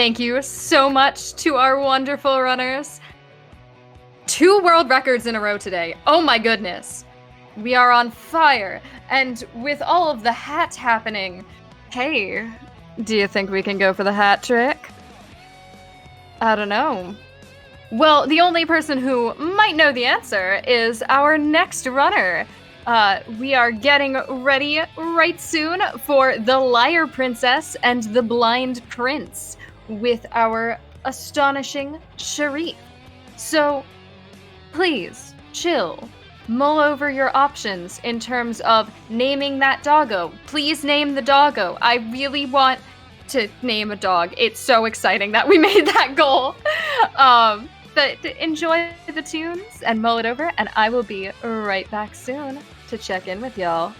Thank you so much to our wonderful runners. 2 world records in a row today. Oh my goodness. We are on fire. And with all of the hat happening, hey, do you think we can go for the hat trick? I don't know. Well, the only person who might know the answer is our next runner. We are getting ready right soon for the Liar Princess and the Blind Prince with our astonishing Sharif. So, please, chill. Mull over your options in terms of naming that doggo. Please name the doggo. I really want to name a dog. It's so exciting that we made that goal. But enjoy the tunes and mull it over, and I will be right back soon to check in with y'all.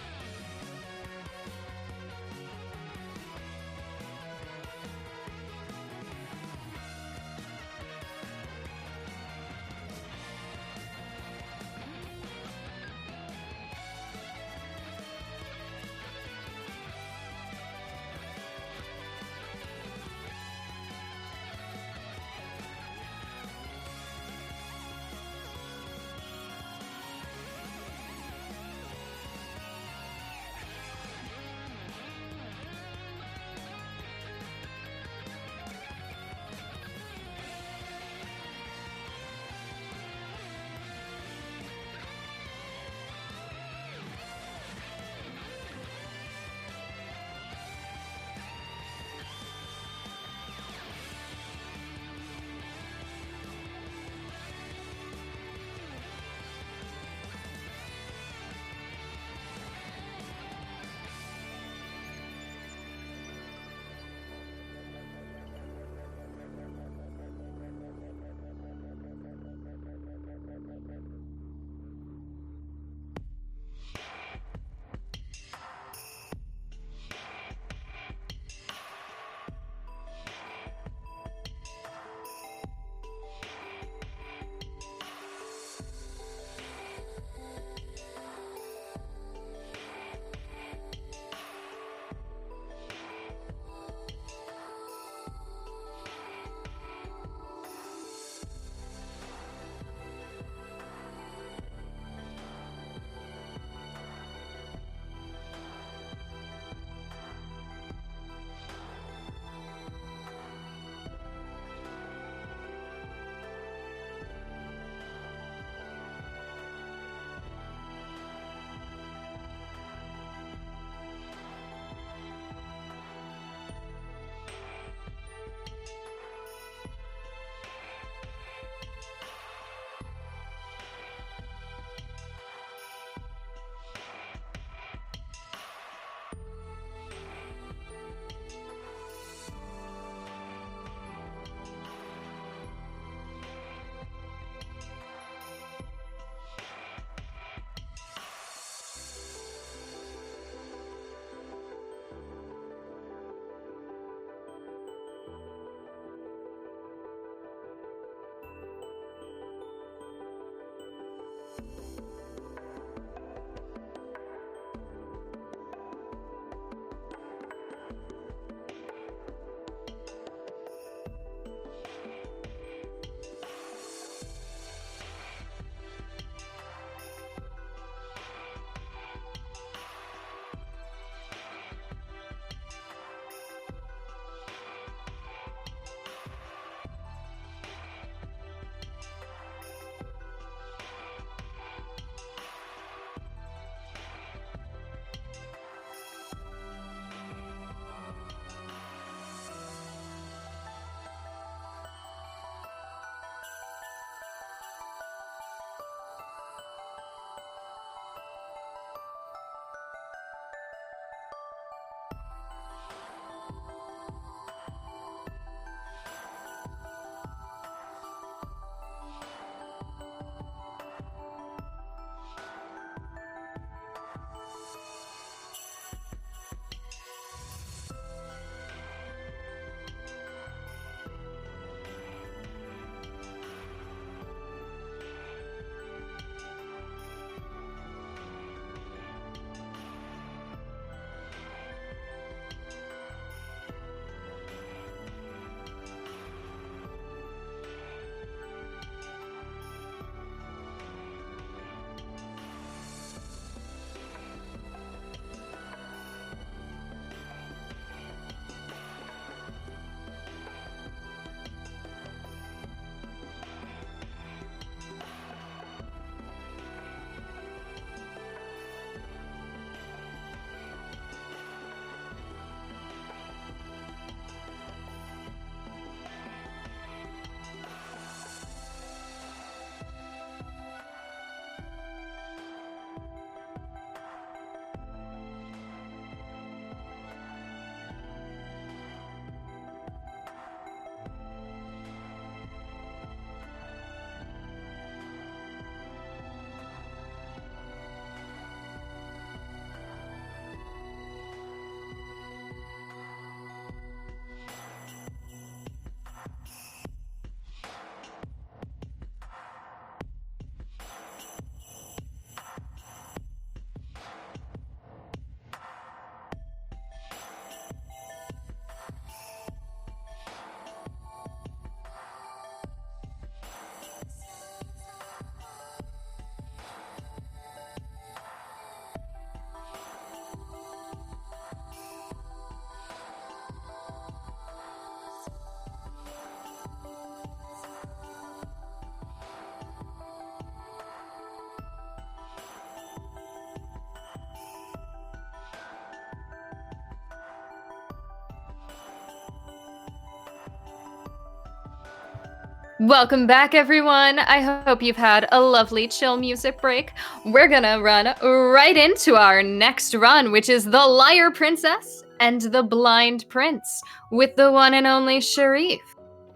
Welcome back, everyone. I hope you've had a lovely chill music break. We're gonna run right into our next run, which is The Liar Princess and The Blind Prince with the one and only Sharif.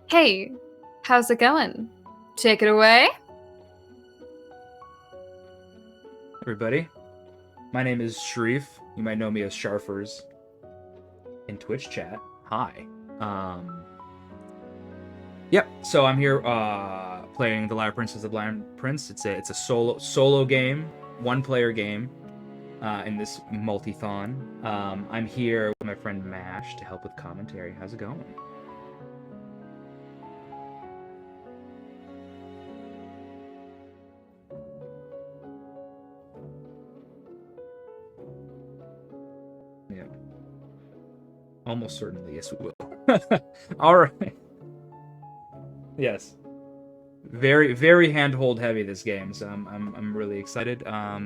Hey, how's it going? Take it away. Everybody, my name is Sharif. You might know me as Sharfers in Twitch chat. Hi. Yep. So I'm here playing The Liar Princess, The Blind Prince. It's a solo game, one-player game in this multithon. I'm here with my friend Mash to help with commentary. How's it going? Yeah. Almost certainly, yes, we will. All right. Yes. Very, very handhold heavy this game, so I'm really excited. I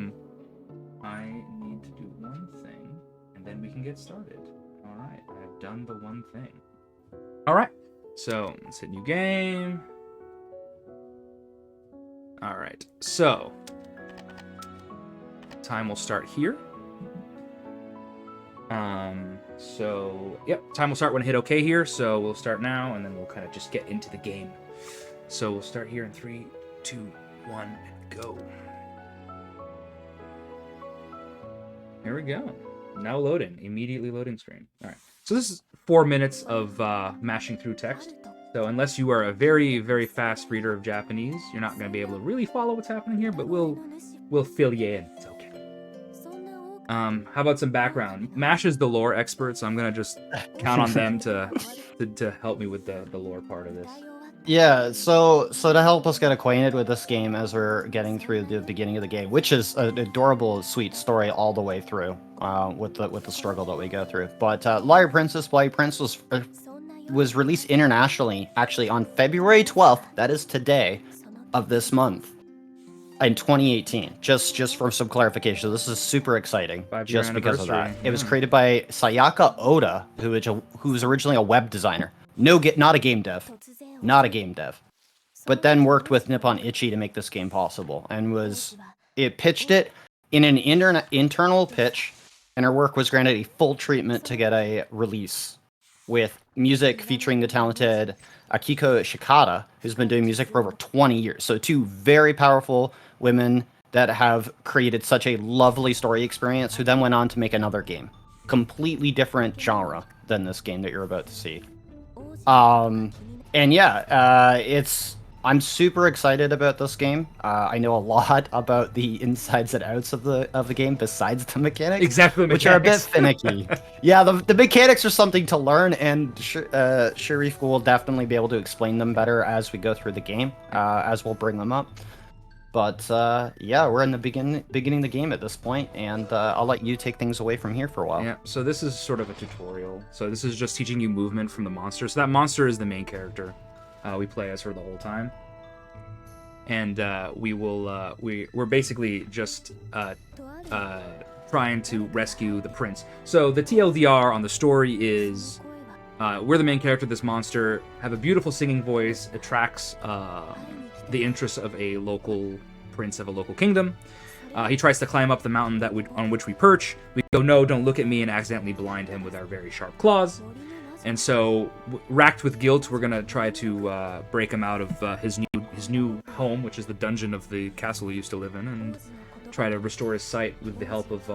need to do one thing, and then we can get started. All right, I've done the one thing. All right, so let's hit new game. All right, so time will start here. Yep, time will start when I hit OK here, so we'll start now, and then we'll kind of just get into the game. So we'll start here in 3, 2, 1, and go. Here we go. Now loading. Immediately loading screen. All right. So this is 4 minutes of mashing through text. So unless you are a very, very fast reader of Japanese, you're not going to be able to really follow what's happening here, but we'll fill you in. It's okay. How about some background? Mash is the lore expert, so I'm gonna just count on them to help me with the lore part of this. Yeah, so to help us get acquainted with this game as we're getting through the beginning of the game, which is an adorable, sweet story all the way through, with the struggle that we go through. But Liar Princess, Blind Prince was released internationally, actually on February 12th. That is today, of this month. In 2018, just for some clarification. So this is super exciting, just because of that. It was created by Sayaka Oda, who was originally a web designer. Not a game dev, but then worked with Nippon Ichi to make this game possible, and it pitched it in an internal pitch, and her work was granted a full treatment to get a release with music featuring the talented Akiko Shikata, who's been doing music for over 20 years. So two very powerful women that have created such a lovely story experience, who then went on to make another game. Completely different genre than this game that you're about to see. And yeah, I'm super excited about this game. I know a lot about the insides and outs of the game besides the mechanics. Exactly, which are a bit finicky. Yeah, the mechanics are something to learn, and Sharif will definitely be able to explain them better as we go through the game, as we'll bring them up. But yeah, we're in the beginning of the game at this point, and I'll let you take things away from here for a while. Yeah, so this is sort of a tutorial. So this is just teaching you movement from the monster. So that monster is the main character. We play as her the whole time. And we're basically just trying to rescue the prince. So the TLDR on the story is we're the main character of this monster, have a beautiful singing voice, attracts the interests of a local prince of a local kingdom. He tries to climb up the mountain on which we perch. We go, no, don't look at me, and accidentally blind him with our very sharp claws. And so, racked with guilt, we're gonna try to break him out of his new home, which is the dungeon of the castle he used to live in, and try to restore his sight with the help of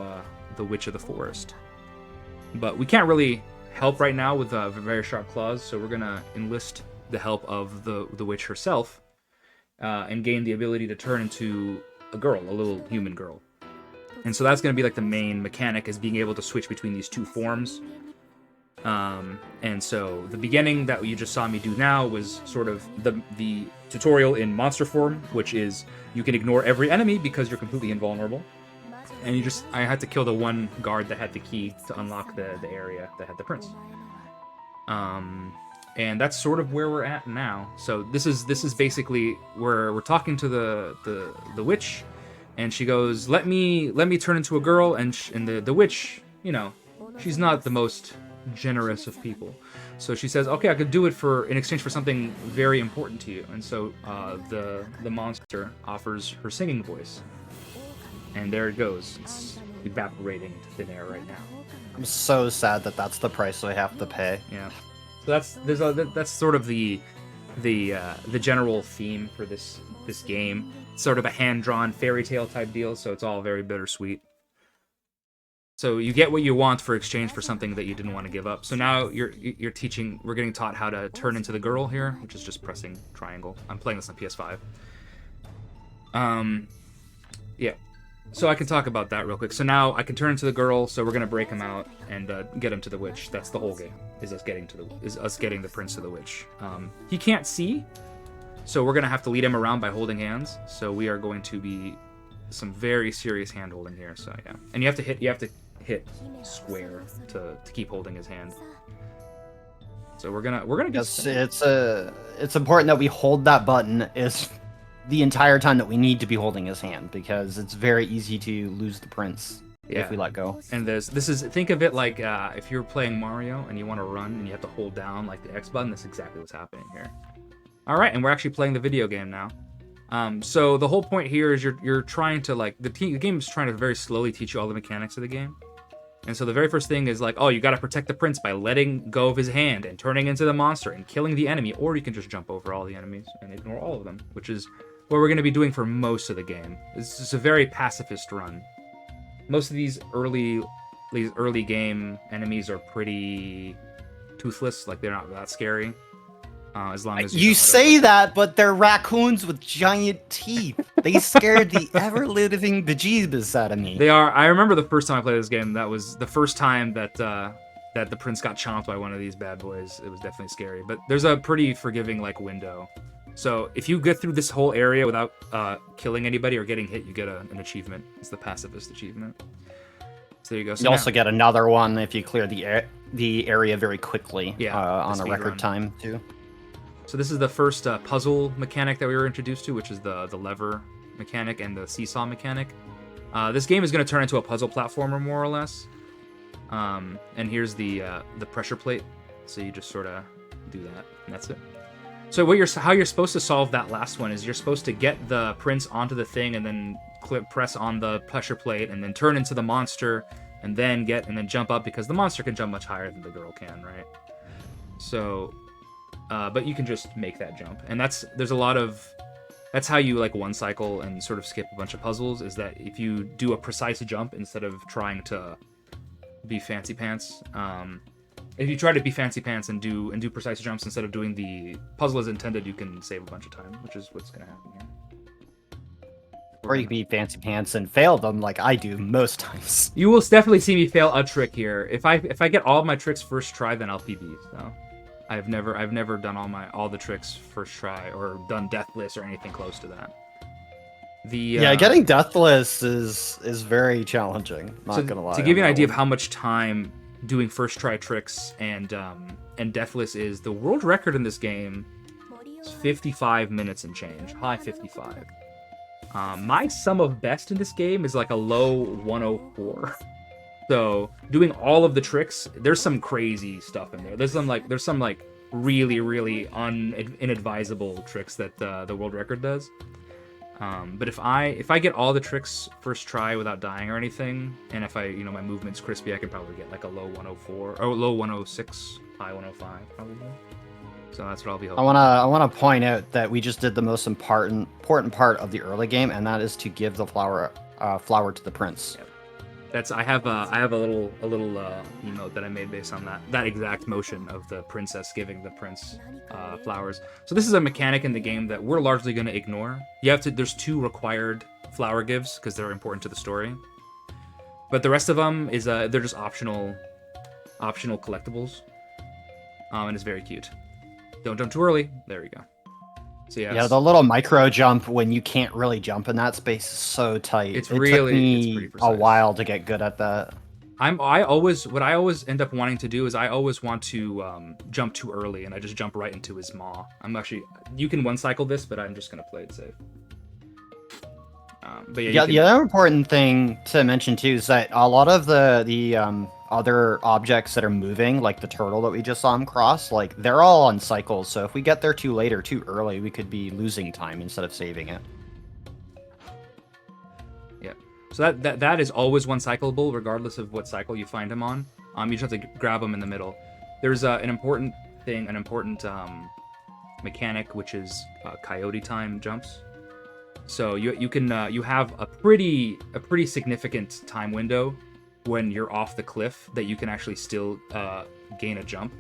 the Witch of the Forest. But we can't really help right now with very sharp claws, so we're gonna enlist the help of the witch herself, and gain the ability to turn into a girl, a little human girl. And so that's going to be like the main mechanic, is being able to switch between these two forms. And so the beginning that you just saw me do now was sort of the tutorial in monster form, which is you can ignore every enemy because you're completely invulnerable. And I had to kill the one guard that had the key to unlock the area that had the prince. And that's sort of where we're at now. So this is basically where we're talking to the witch, and she goes, "Let me turn into a girl." And the witch, you know, she's not the most generous of people. So she says, okay, I could do it in exchange for something very important to you. And so the monster offers her singing voice. And there it goes. It's evaporating into thin air right now. I'm so sad that that's the price I have to pay. Yeah. So that's sort of the general theme for this game. It's sort of a hand-drawn fairy tale type deal, so it's all very bittersweet. So you get what you want for exchange for something that you didn't want to give up. So now we're getting taught how to turn into the girl here, which is just pressing triangle. I'm playing this on PS5. Yeah. So I can talk about that real quick. So now I can turn into the girl, so we're gonna break him out and get him to the witch. That's the whole game, is us getting the prince to the witch. He can't see, so we're gonna have to lead him around by holding hands. So we are going to be some very serious hand holding here. So yeah, and you have to hit square to keep holding his hand. So we're gonna get. Yes, it's important that we hold that button the entire time that we need to be holding his hand, because it's very easy to lose the prince if we let go. And think of it like if you're playing Mario and you want to run and you have to hold down like the X button. That's exactly what's happening here. All right, and we're actually playing the video game now. So the whole point here is you're trying to the game is trying to very slowly teach you all the mechanics of the game. And so the very first thing is you got to protect the prince by letting go of his hand and turning into the monster and killing the enemy, or you can just jump over all the enemies and ignore all of them, which is what we're going to be doing for most of the game. It's just a very pacifist run. Most of these early game enemies are pretty toothless, they're not that scary. As long as you say that, but they're raccoons with giant teeth. They scared the ever-living bejeebus out of me. They are. I remember the first time I played this game. That was the first time that the prince got chomped by one of these bad boys. It was definitely scary. But there's a pretty forgiving window. So if you get through this whole area without killing anybody or getting hit, you get an achievement. It's the pacifist achievement. So there you go. So you also get another one if you clear the area very quickly. On a record time too. So this is the first puzzle mechanic that we were introduced to, which is the lever mechanic and the seesaw mechanic. This game is going to turn into a puzzle platformer, more or less. And here's the pressure plate. So you just sort of do that, and that's it. So how you're supposed to solve that last one is you're supposed to get the prince onto the thing and then press on the pressure plate and then turn into the monster and then jump up, because the monster can jump much higher than the girl can, right? So. But you can just make that jump, and that's how you one cycle and sort of skip a bunch of puzzles, is that if you do a precise jump instead of trying to be fancy pants, if you try to be fancy pants and do precise jumps instead of doing the puzzle as intended, you can save a bunch of time, which is what's going to happen here. Or you can be fancy pants and fail them like I do most times. You will definitely see me fail a trick here. If I get all of my tricks first try, then I'll PB. So. I've never done all the tricks first try or done deathless or anything close to that. Getting deathless is very challenging. Not gonna lie. To give you an idea of how much time doing first try tricks and deathless is, the world record in this game is 55 minutes and change, high 55. My sum of best in this game is a low 104. So doing all of the tricks, there's some crazy stuff in there. There's some really, really inadvisable tricks that the world record does. But if I get all the tricks first try without dying or anything, and if my movement's crispy, I can probably get a low 104 or low 106, high 105 probably. So that's what I'll be hoping. I wanna point out that we just did the most important part of the early game, and that is to give the flower to the prince. Yep. I have a little emote that I made based on that exact motion of the princess giving the prince flowers. So this is a mechanic in the game that we're largely going to ignore. There's 2 required flower gives because they're important to the story, but the rest of them is they're just optional collectibles, and it's very cute. Don't jump too early. There we go. So yeah, the little micro jump when you can't really jump in that space is so tight. It took me a while to get good at that. I always end up wanting to do is I always want to jump too early, and I just jump right into his maw. You can one cycle this, but I'm just gonna play it safe. But the other important thing to mention too is that a lot of the other objects that are moving, like the turtle that we just saw him cross, like they're all on cycles. So if we get there too late or too early, we could be losing time instead of saving it. Yeah. So that is always one cyclable, regardless of what cycle you find him on. You just have to grab him in the middle. There's an important thing, an important mechanic, which is coyote time jumps. So you can you have a pretty significant time window when you're off the cliff that you can actually still gain a jump,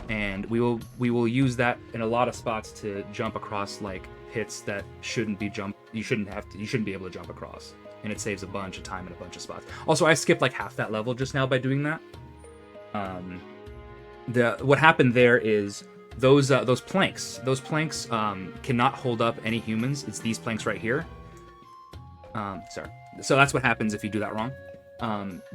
and we will use that in a lot of spots to jump across like pits that shouldn't be you shouldn't be able to jump across, and it saves a bunch of time in a bunch of spots. Also, I skipped like half that level just now by doing that. What happened there is those planks cannot hold up any humans. It's these planks right here. Sorry. So that's what happens if you do that wrong.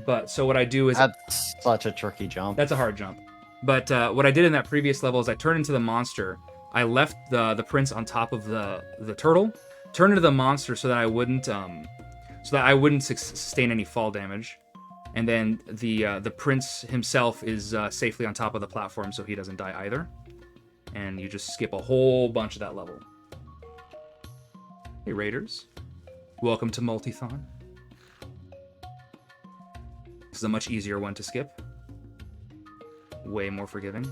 But so what I do is... That's such a tricky jump. That's a hard jump. But what I did in that previous level is I turned into the monster. I left the prince on top of the turtle, turned into the monster so that I wouldn't sustain any fall damage. And then the prince himself is safely on top of the platform, so he doesn't die either. And you just skip a whole bunch of that level. Hey Raiders, welcome to Multithon. This is a much easier one to skip. Way more forgiving.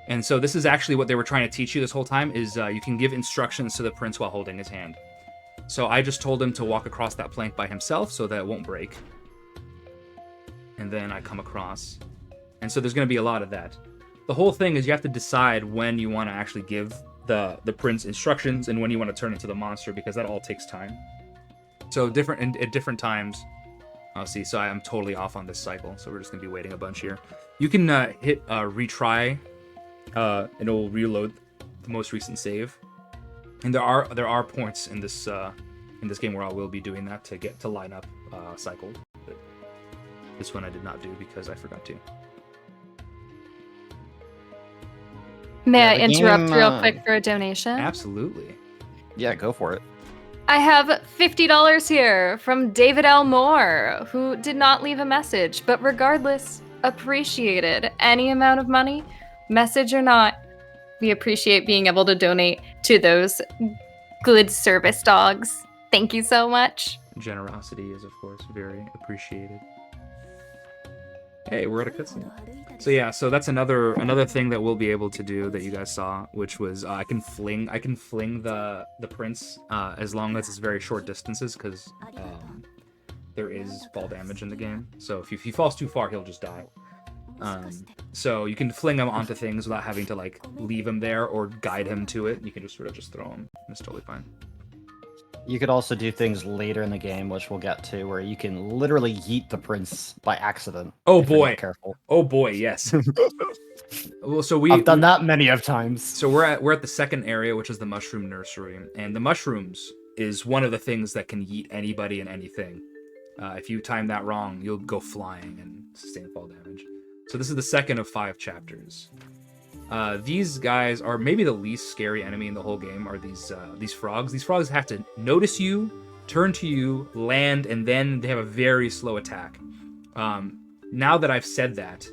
And so this is actually what they were trying to teach you this whole time, is you can give instructions to the prince while holding his hand. So I just told him to walk across that plank by himself so that it won't break. And then I come across. And so there's going to be a lot of that. The whole thing is you have to decide when you want to actually give the prince instructions and when you want to turn into the monster, because that all takes time. So at different times... Oh, see, so I'm totally off on this cycle, so we're just going to be waiting a bunch here. You can hit retry, and it will reload the most recent save. And there are points in this game where I will be doing that to get to line up cycle. But this one I did not do because I forgot to. May I interrupt real quick for a donation? Absolutely. Yeah, go for it. I have $50 here from David L. Moore, who did not leave a message, but regardless, appreciated any amount of money, message or not. We appreciate being able to donate to those good service dogs. Thank you so much. Generosity is, of course, very appreciated. Hey, we're at a cutscene. So yeah, so that's another thing that we'll be able to do that you guys saw, which was I can fling the prince as long as it's very short distances, because there is fall damage in the game. So if he falls too far, he'll just die. So you can fling him onto things without having to like leave him there or guide him to it. You can just sort of just throw him. It's totally fine. You could also do things later in the game, which we'll get to, where you can literally yeet the prince by accident. Oh boy! Careful. Oh boy! Yes. Well, so I've done that many of times. So we're at the second area, which is the mushroom nursery, and the mushrooms is one of the things that can yeet anybody and anything. If you time that wrong, you'll go flying and sustain fall damage. So this is the second of 5 chapters. These guys are maybe the least scary enemy in the whole game. Are these frogs? These frogs have to notice you, turn to you, land, and then they have a very slow attack. Now that I've said that,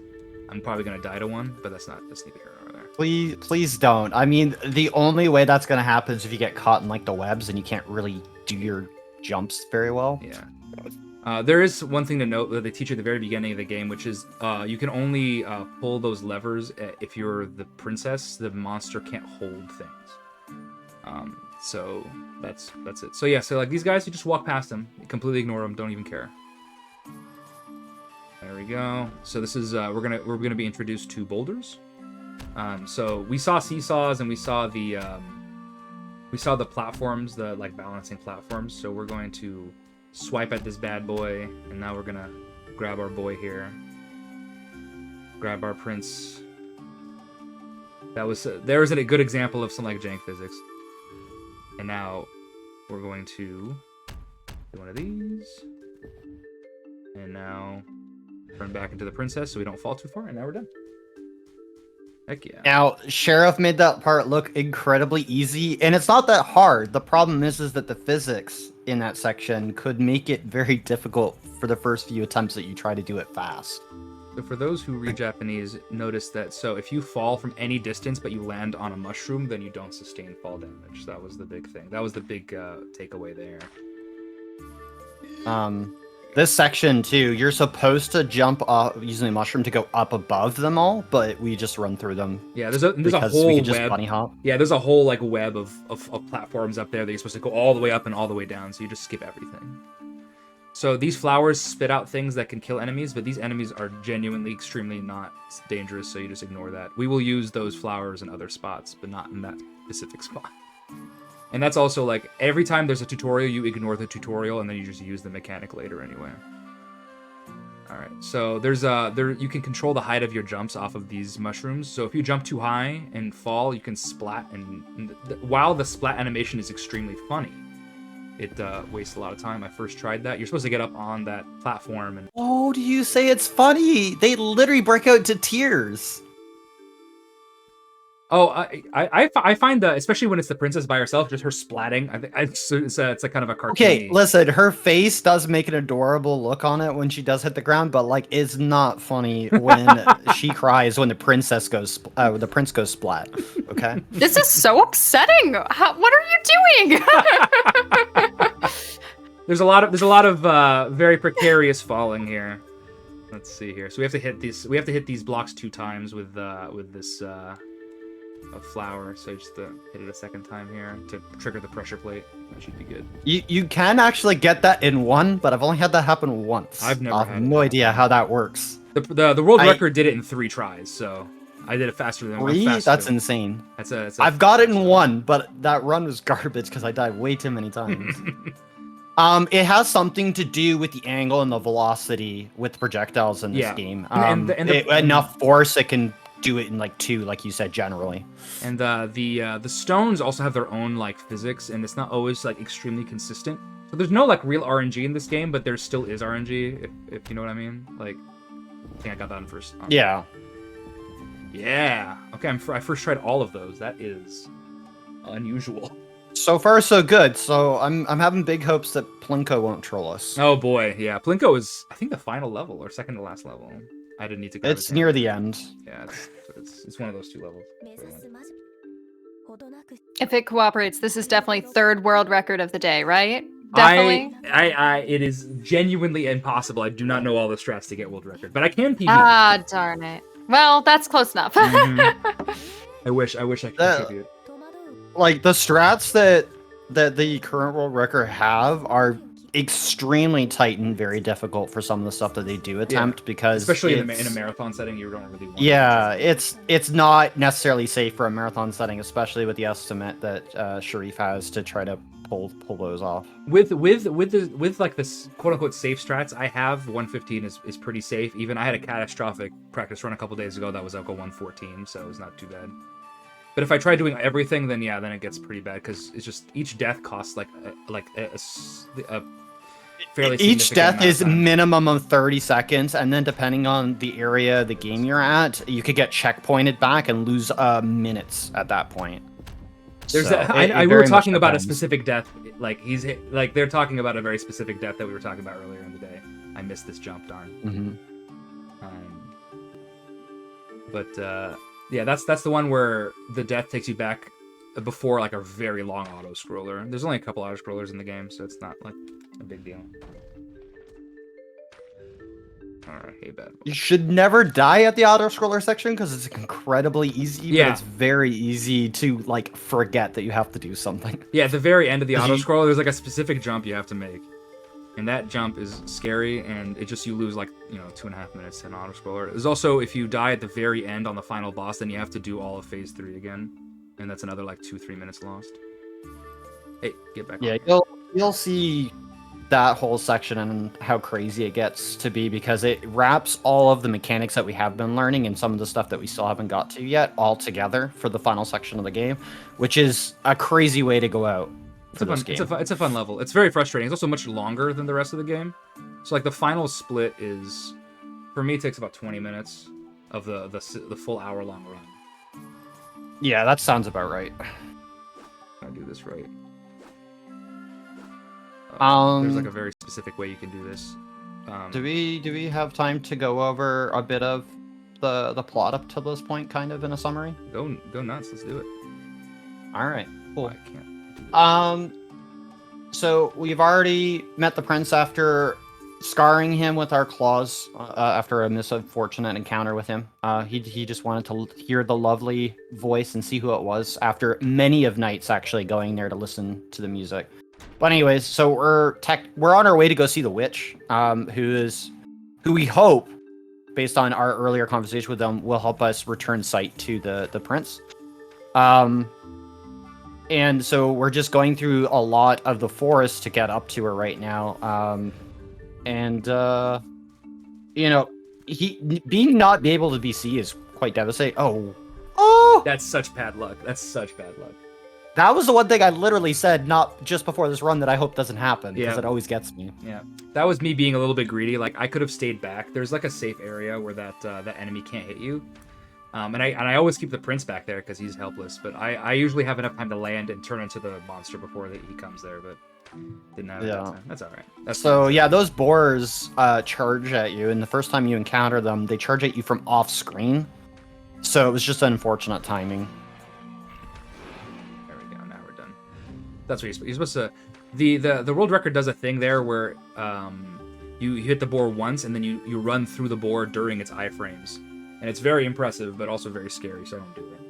I'm probably gonna die to one, but that's neither here nor there. Please don't. I mean, the only way that's gonna happen is if you get caught in like the webs and you can't really do your jumps very well. Yeah. There is one thing to note that they teach you at the very beginning of the game, which is you can only pull those levers if you're the princess. The monster can't hold things. So that's it. So yeah, so like these guys, you just walk past them, completely ignore them, don't even care. There we go. So this is we're gonna be introduced to boulders. So we saw seesaws and we saw the platforms, the like balancing platforms. So we're going to swipe at this bad boy, and now we're gonna grab our boy here. Grab our prince. There was a good example of some like jank physics. And now we're going to do one of these. And now turn back into the princess so we don't fall too far, and now we're done. Heck yeah. Now, Sheriff made that part look incredibly easy, and it's not that hard. The problem is that the physics in that section could make it very difficult for the first few attempts that you try to do it fast. So for those who read Japanese, notice that so if you fall from any distance but you land on a mushroom, then you don't sustain fall damage. That was the big thing. That was the big takeaway there. This section too, you're supposed to jump off using the mushroom to go up above them all, but we just run through them. Yeah, there's a because whole we can just web. bunny hop. Yeah, there's a whole like web of platforms up there that you're supposed to go all the way up and all the way down, so you just skip everything. So these flowers spit out things that can kill enemies, but these enemies are genuinely extremely not dangerous, so you just ignore that. We will use those flowers in other spots, but not in that specific spot. And that's also like every time there's a tutorial, you ignore the tutorial and then you just use the mechanic later anyway. All right, so you can control the height of your jumps off of these mushrooms. So if you jump too high and fall, you can splat. And while the splat animation is extremely funny, it wastes a lot of time. I first tried that. You're supposed to get up on that platform and. Oh, do you say it's funny? They literally break out into tears. Oh, I find that, especially when it's the princess by herself, just her splatting. I think it's like kind of a cartoon. Okay, listen, her face does make an adorable look on it when she does hit the ground, but like, it's not funny when she cries when the prince goes splat. Okay. This is so upsetting. What are you doing? There's a lot of very precarious falling here. Let's see here. So we have to hit these blocks 2 times with this. A flower, so just to hit it a second time here to trigger the pressure plate. That should be good. You can actually get that in 1, but I've only had that happen once. I've never I have no idea how that works. The world record did it in 3 tries, so I did it faster than 3? That's insane. I've got it in 1, but that run was garbage because I died way too many times. It has something to do with the angle and the velocity with projectiles in this game. Enough force it can do it in like 2, like you said, generally. And the stones also have their own like physics, and it's not always like extremely consistent. So there's no like real RNG in this game, but there still is RNG, if you know what I mean. Like, I think I got that on first. Yeah. Yeah. Okay, I first tried all of those. That is unusual. So far, so good. So I'm having big hopes that Plinko won't troll us. Oh boy, yeah. Plinko is, I think, the final level or second to last level. I didn't need to go. It's near the end. Yeah, it's one of those 2 levels. If it cooperates, this is definitely 3rd world record of the day, right? Definitely. It is genuinely impossible. I do not know all the strats to get world record, but I can PB. Ah, darn it. Well, that's close enough. I wish I could contribute. Like the strats that the current world record have are extremely tight and very difficult for some of the stuff that they do attempt, because especially in a marathon setting, you don't really want it's not necessarily safe for a marathon setting, especially with the estimate that Sharif has to try to pull those off. With like this quote unquote safe strats, I have 115 is pretty safe. Even I had a catastrophic practice run a couple days ago that was Elko 114, so it was not too bad. But if I try doing everything, then it gets pretty bad, because it's just each death costs like a fairly each death is time. minimum of 30 seconds, and then depending on the area of the game you're at, you could get checkpointed back and lose minutes at that point. We were talking about a specific death, they're talking about a very specific death that we were talking about earlier in the day. I missed this jump, darn. Yeah, that's the one where the death takes you back before like a very long auto scroller. There's only a couple auto scrollers in the game, so it's not like a big deal. Alright, hey bad boy. You should never die at the auto scroller section because it's incredibly easy, but it's very easy to like forget that you have to do something. Yeah, at the very end of the auto scroller, there's like a specific jump you have to make. And that jump is scary, and you lose like 2.5 minutes in auto scroller. There's also, if you die at the very end on the final boss, then you have to do all of phase 3 again, and that's another like 2-3 minutes lost. Hey, get back. Yeah, you'll see that whole section and how crazy it gets to be, because it wraps all of the mechanics that we have been learning and some of the stuff that we still haven't got to yet all together for the final section of the game, which is a crazy way to go out. It's a fun level. It's very frustrating. It's also much longer than the rest of the game. So like the final split is, for me, it takes about 20 minutes of the full hour-long run. Yeah, that sounds about right. I do this right. There's like a very specific way you can do this. Do we have time to go over a bit of the plot up to this point, kind of in a summary? Go nuts. Let's do it. All right, cool. I can't. So we've already met the prince after scarring him with our claws after a misfortunate encounter with him. He just wanted to hear the lovely voice and see who it was after many of nights actually going there to listen to the music. But anyways, so we're on our way to go see the witch, who we hope, based on our earlier conversation with them, will help us return sight to the prince. And so we're just going through a lot of the forest to get up to her right now. He being not able to be seen is quite devastating. Oh! That's such bad luck. That's such bad luck. That was the one thing I literally said, not just before this run, that I hope doesn't happen, because Yeah. it always gets me. Yeah, that was me being a little bit greedy. Like, I could have stayed back. There's like a safe area where that enemy can't hit you. And I always keep the prince back there because he's helpless. But I usually have enough time to land and turn into the monster before he comes there. But didn't have it that time. That's all right. So yeah, those boars charge at you, and the first time you encounter them, they charge at you from off screen. So it was just unfortunate timing. There we go. Now we're done. That's what you're supposed to. The world record does a thing there where you hit the boar once and then you run through the boar during its iframes. And it's very impressive, but also very scary, so I don't do it.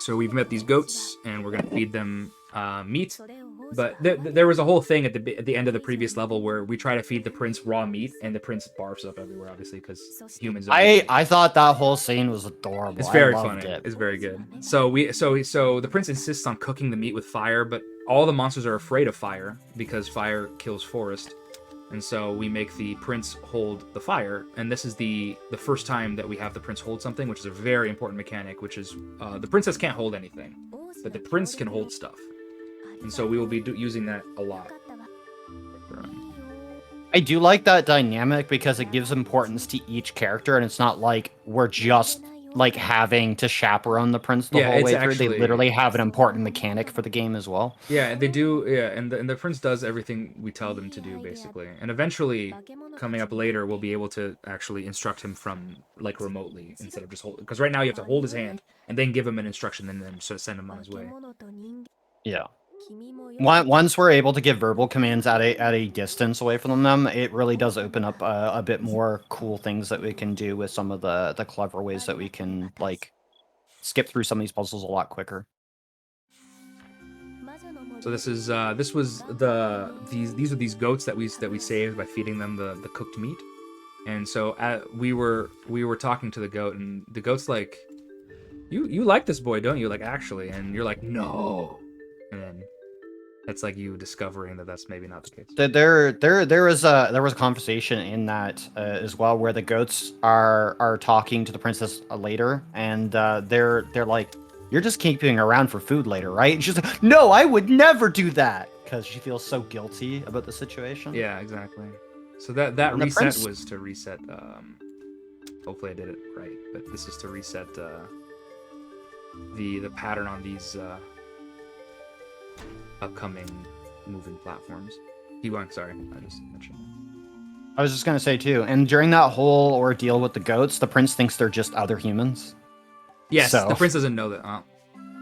So we've met these goats, and we're going to feed them meat. But there was a whole thing at the end of the previous level where we try to feed the prince raw meat, and the prince barfs up everywhere, obviously, because humans. I thought that whole scene was adorable. It's very I loved funny. it. It's very good. So the prince insists on cooking the meat with fire, but all the monsters are afraid of fire because fire kills forest. And so we make the prince hold the fire, and this is the first time that we have the prince hold something, which is a very important mechanic, which is the princess can't hold anything, but the prince can hold stuff. And so we will be using that a lot. I do like that dynamic because it gives importance to each character, and it's not like we're just like having to chaperone the prince the whole way through. They literally have an important mechanic for the game as well. Yeah, they do. Yeah, and the prince does everything we tell them to do, basically. And eventually, coming up later, we'll be able to actually instruct him from like remotely instead of just hold. Because right now you have to hold his hand and then give him an instruction and then sort of send him on his way. Yeah. Once we're able to give verbal commands at a distance away from them, it really does open up a bit more cool things that we can do with some of the clever ways that we can like skip through some of these puzzles a lot quicker. So these are these goats that we saved by feeding them the cooked meat. And so we were talking to the goat, and the goat's like, you like this boy, don't you? Like, actually. And you're like, no. And then it's like you discovering that that's maybe not the case. There was a conversation in that as well, where the goats are talking to the princess later, and they're like, "You're just keeping her around for food later, right?" And she's like, "No, I would never do that," because she feels so guilty about the situation. Yeah, exactly. So that reset was to reset. Hopefully I did it right, but this is to reset the pattern on these upcoming moving platforms. Keep going. Sorry, I just mentioned. I was just gonna say too, and during that whole ordeal with the goats, the prince thinks they're just other humans. Yes, the prince doesn't know that. Oh,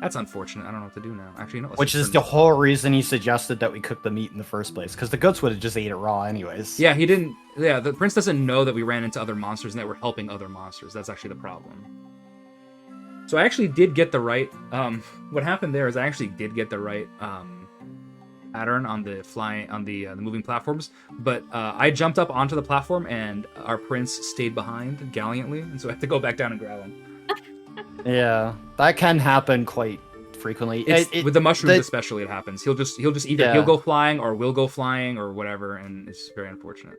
that's unfortunate. I don't know what to do now. Actually, no. Which is the whole reason he suggested that we cook the meat in the first place, because the goats would have just ate it raw anyways. Yeah, he didn't. Yeah, the prince doesn't know that we ran into other monsters and that we're helping other monsters. That's actually the problem. So I actually did get the right. What happened there is I actually did get the right pattern on the moving platforms, but I jumped up onto the platform and our prince stayed behind gallantly, and so I have to go back down and grab him. Yeah, that can happen quite frequently. With the mushrooms especially, it happens. He'll just either he'll go flying or we'll go flying or whatever, and it's very unfortunate.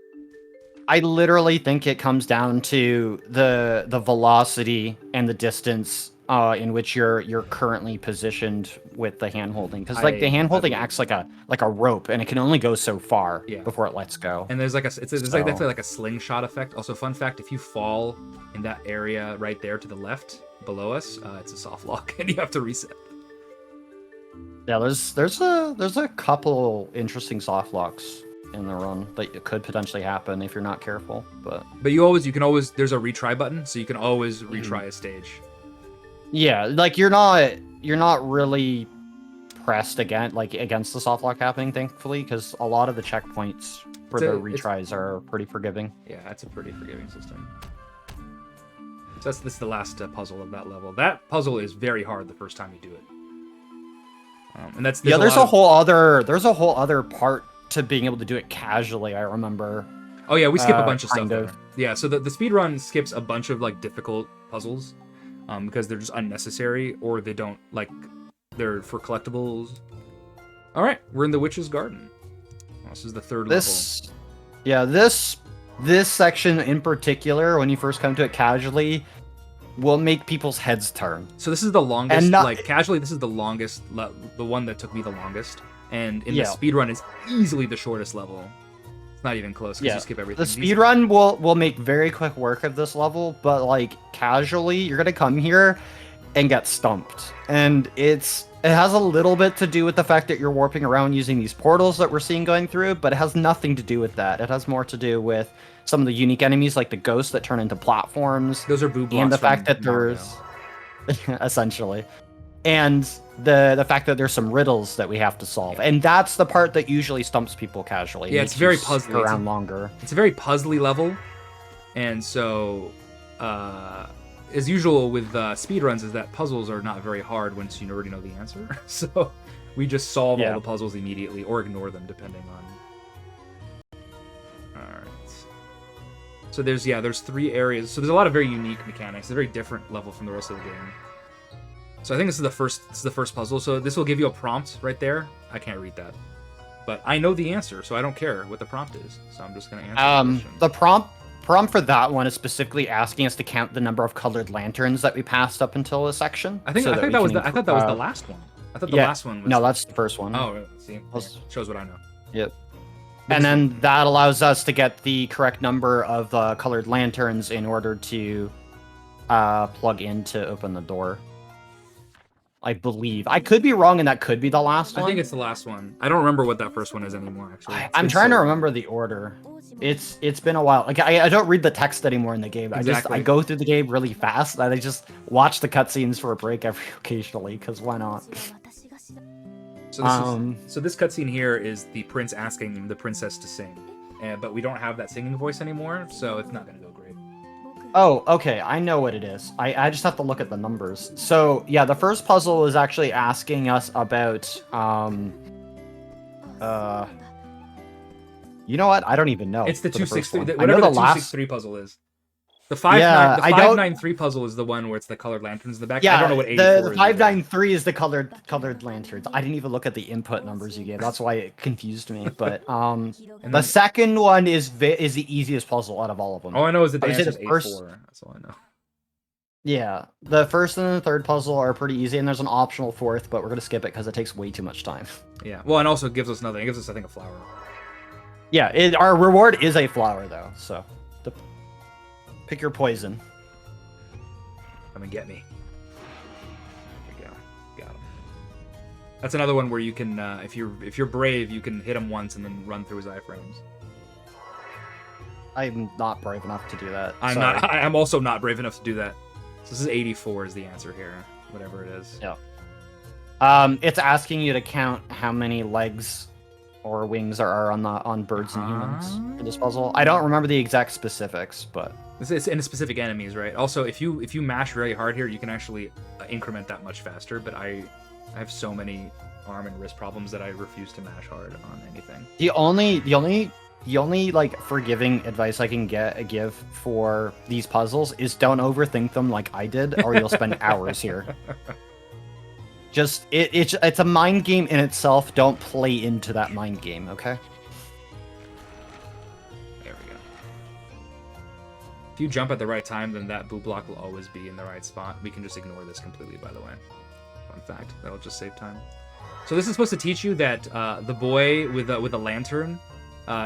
I literally think it comes down to the velocity and the distance in which you're currently positioned with the hand holding, because like the hand holding acts like a rope, and it can only go so far before it lets go. And there's like definitely like a slingshot effect. Also, fun fact: if you fall in that area right there to the left below us, it's a soft lock, and you have to reset. Yeah, there's a couple interesting soft locks. in the run that could potentially happen if you're not careful. But you can always there's a retry button, so you can always retry a stage. yeah, like you're not really pressed against the soft lock happening, thankfully, because a lot of the checkpoints for the retries are pretty forgiving. Yeah, it's a pretty forgiving system. So this is the last puzzle of that level. That puzzle is very hard the first time you do it. And there's a whole other part to being able to do it casually. I remember. Oh yeah, we skip a bunch of stuff there. Yeah, so the speedrun skips a bunch of like difficult puzzles, because they're just unnecessary or they don't they're for collectibles. All right, we're in the Witch's Garden. This is the third level. Yeah, this section in particular, when you first come to it casually, will make people's heads turn. So this is the longest, casually, this is the longest, the one that took me the longest. And in the speedrun is easily the shortest level. It's not even close because you skip everything. The speedrun will make very quick work of this level, but like casually, you're gonna come here and get stumped. And it has a little bit to do with the fact that you're warping around using these portals that we're seeing going through, but it has nothing to do with that. It has more to do with some of the unique enemies, like the ghosts that turn into platforms. Those are boo blocks. And the fact that there's essentially, and the fact that there's some riddles that we have to solve, and that's the part that usually stumps people casually. Yeah, it's very puzzly. Around longer. It's a very puzzly level, and so as usual with speedruns, is that puzzles are not very hard once you already know the answer. So we just solve all the puzzles immediately or ignore them depending on. All right. So there's 3 areas. So there's a lot of very unique mechanics. It's a very different level from the rest of the game. So I think this is the first puzzle. So this will give you a prompt right there. I can't read that, but I know the answer, so I don't care what the prompt is. So I'm just gonna answer the prompt for that one is specifically asking us to count the number of colored lanterns that we passed up until this section. I thought that was the last one. I thought the last one was... No, that's the first one. Oh, really? See? Shows what I know. Yep. And then that allows us to get the correct number of colored lanterns in order to plug in to open the door. I believe. I could be wrong, and that could be the last one. I think it's the last one. I don't remember what that first one is anymore, actually. I'm trying to remember the order. It's been a while. Like I don't read the text anymore in the game. Exactly. I go through the game really fast, and I just watch the cutscenes for a break occasionally, because why not? So this cutscene here is the prince asking the princess to sing, but we don't have that singing voice anymore, so it's not going to go great. Oh, okay. I know what it is. I just have to look at the numbers. So yeah, the first puzzle is actually asking us about you know what? I don't even know. It's the 263. Whatever the 263 puzzle is. The 593 puzzle is the one where it's the colored lanterns in the back. Yeah, I don't know what 84 the 593 is the colored lanterns. I didn't even look at the input numbers you gave. That's why it confused me. But the second one is the easiest puzzle out of all of them. All I know is that the answer is 84. That's all I know. Yeah, the first and the third puzzle are pretty easy, and there's an optional fourth, but we're gonna skip it because it takes way too much time. Yeah, well, and also it gives us nothing. It gives us, I think, a flower. Yeah, our reward is a flower, though, so pick your poison. Come and get me. There you go. Got him. That's another one where you can, if you're brave, you can hit him once and then run through his iframes. I'm not brave enough to do that. I'm also not brave enough to do that. So this is 84 is the answer here, whatever it is. Yeah. It's asking you to count how many legs or wings are on birds and humans for this puzzle. I don't remember the exact specifics, but it's in specific enemies, right? Also, if you mash very hard here, you can actually increment that much faster. But I have so many arm and wrist problems that I refuse to mash hard on anything. The only like forgiving advice I can give for these puzzles is don't overthink them like I did, or you'll spend hours here. Just it's a mind game in itself. Don't play into that mind game, okay? There we go. If you jump at the right time, then that boo block will always be in the right spot. We can just ignore this completely, by the way. Fun fact, that'll just save time. So this is supposed to teach you that the boy with a lantern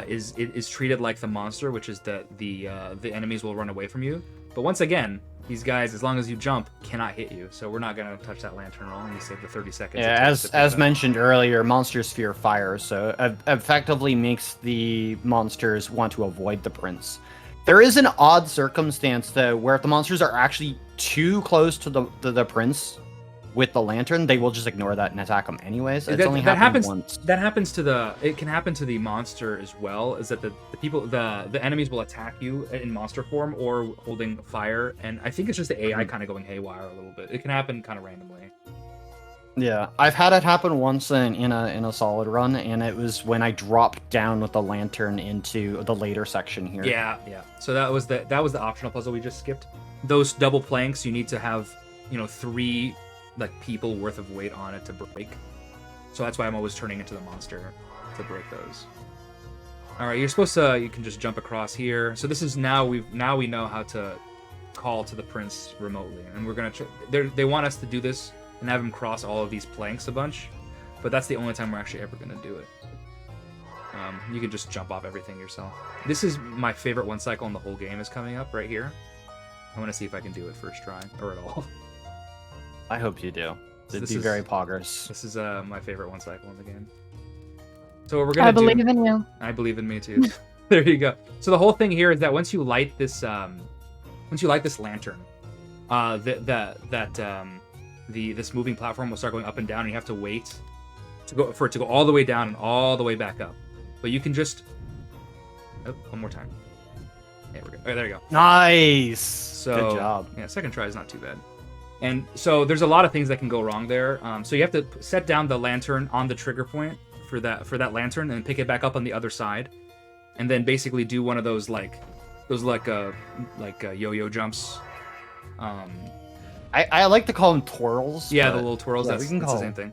is treated like the monster, which is that the enemies will run away from you. But once again, these guys, as long as you jump, cannot hit you. So we're not gonna touch that lantern roll, and you save the 30 seconds. Yeah, as mentioned earlier, monsters fear fire, so effectively makes the monsters want to avoid the prince. There is an odd circumstance though, where if the monsters are actually too close to the prince with the lantern, they will just ignore that and attack him anyways. It's only happened once. That happens to the. It can happen to the monster as well. Is that the people the enemies will attack you in monster form or holding fire, and I think it's just the AI kind of going haywire a little bit. It can happen kind of randomly. Yeah, I've had it happen once in a solid run, and it was when I dropped down with the lantern into the later section here. Yeah. So that was the optional puzzle we just skipped. Those double planks, you need to have 3 like people worth of weight on it to break. So that's why I'm always turning into the monster to break those. All right, you're supposed to. You can just jump across here. So this is now we know how to call to the prince remotely, and we're gonna. They want us to do this and have him cross all of these planks a bunch, but that's the only time we're actually ever gonna do it. You can just jump off everything yourself. This is my favorite one cycle in the whole game is coming up right here. I want to see if I can do it first try or at all. I hope you do. It'd be very poggers. This is my favorite one cycle in the game. So what we're gonna do... I believe in you. I believe in me too. There you go. So the whole thing here is that once you light this lantern, this moving platform will start going up and down, and you have to wait for it to go all the way down and all the way back up. But you can just... Oh, one more time. There we go. Oh, there you go. Nice. So, good job. Yeah, second try is not too bad. And so there's a lot of things that can go wrong there. So you have to set down the lantern on the trigger point for that lantern, and pick it back up on the other side, and then basically do one of those yo-yo jumps. I like to call them twirls. Yeah, the little twirls. Yeah, that's we can the same thing.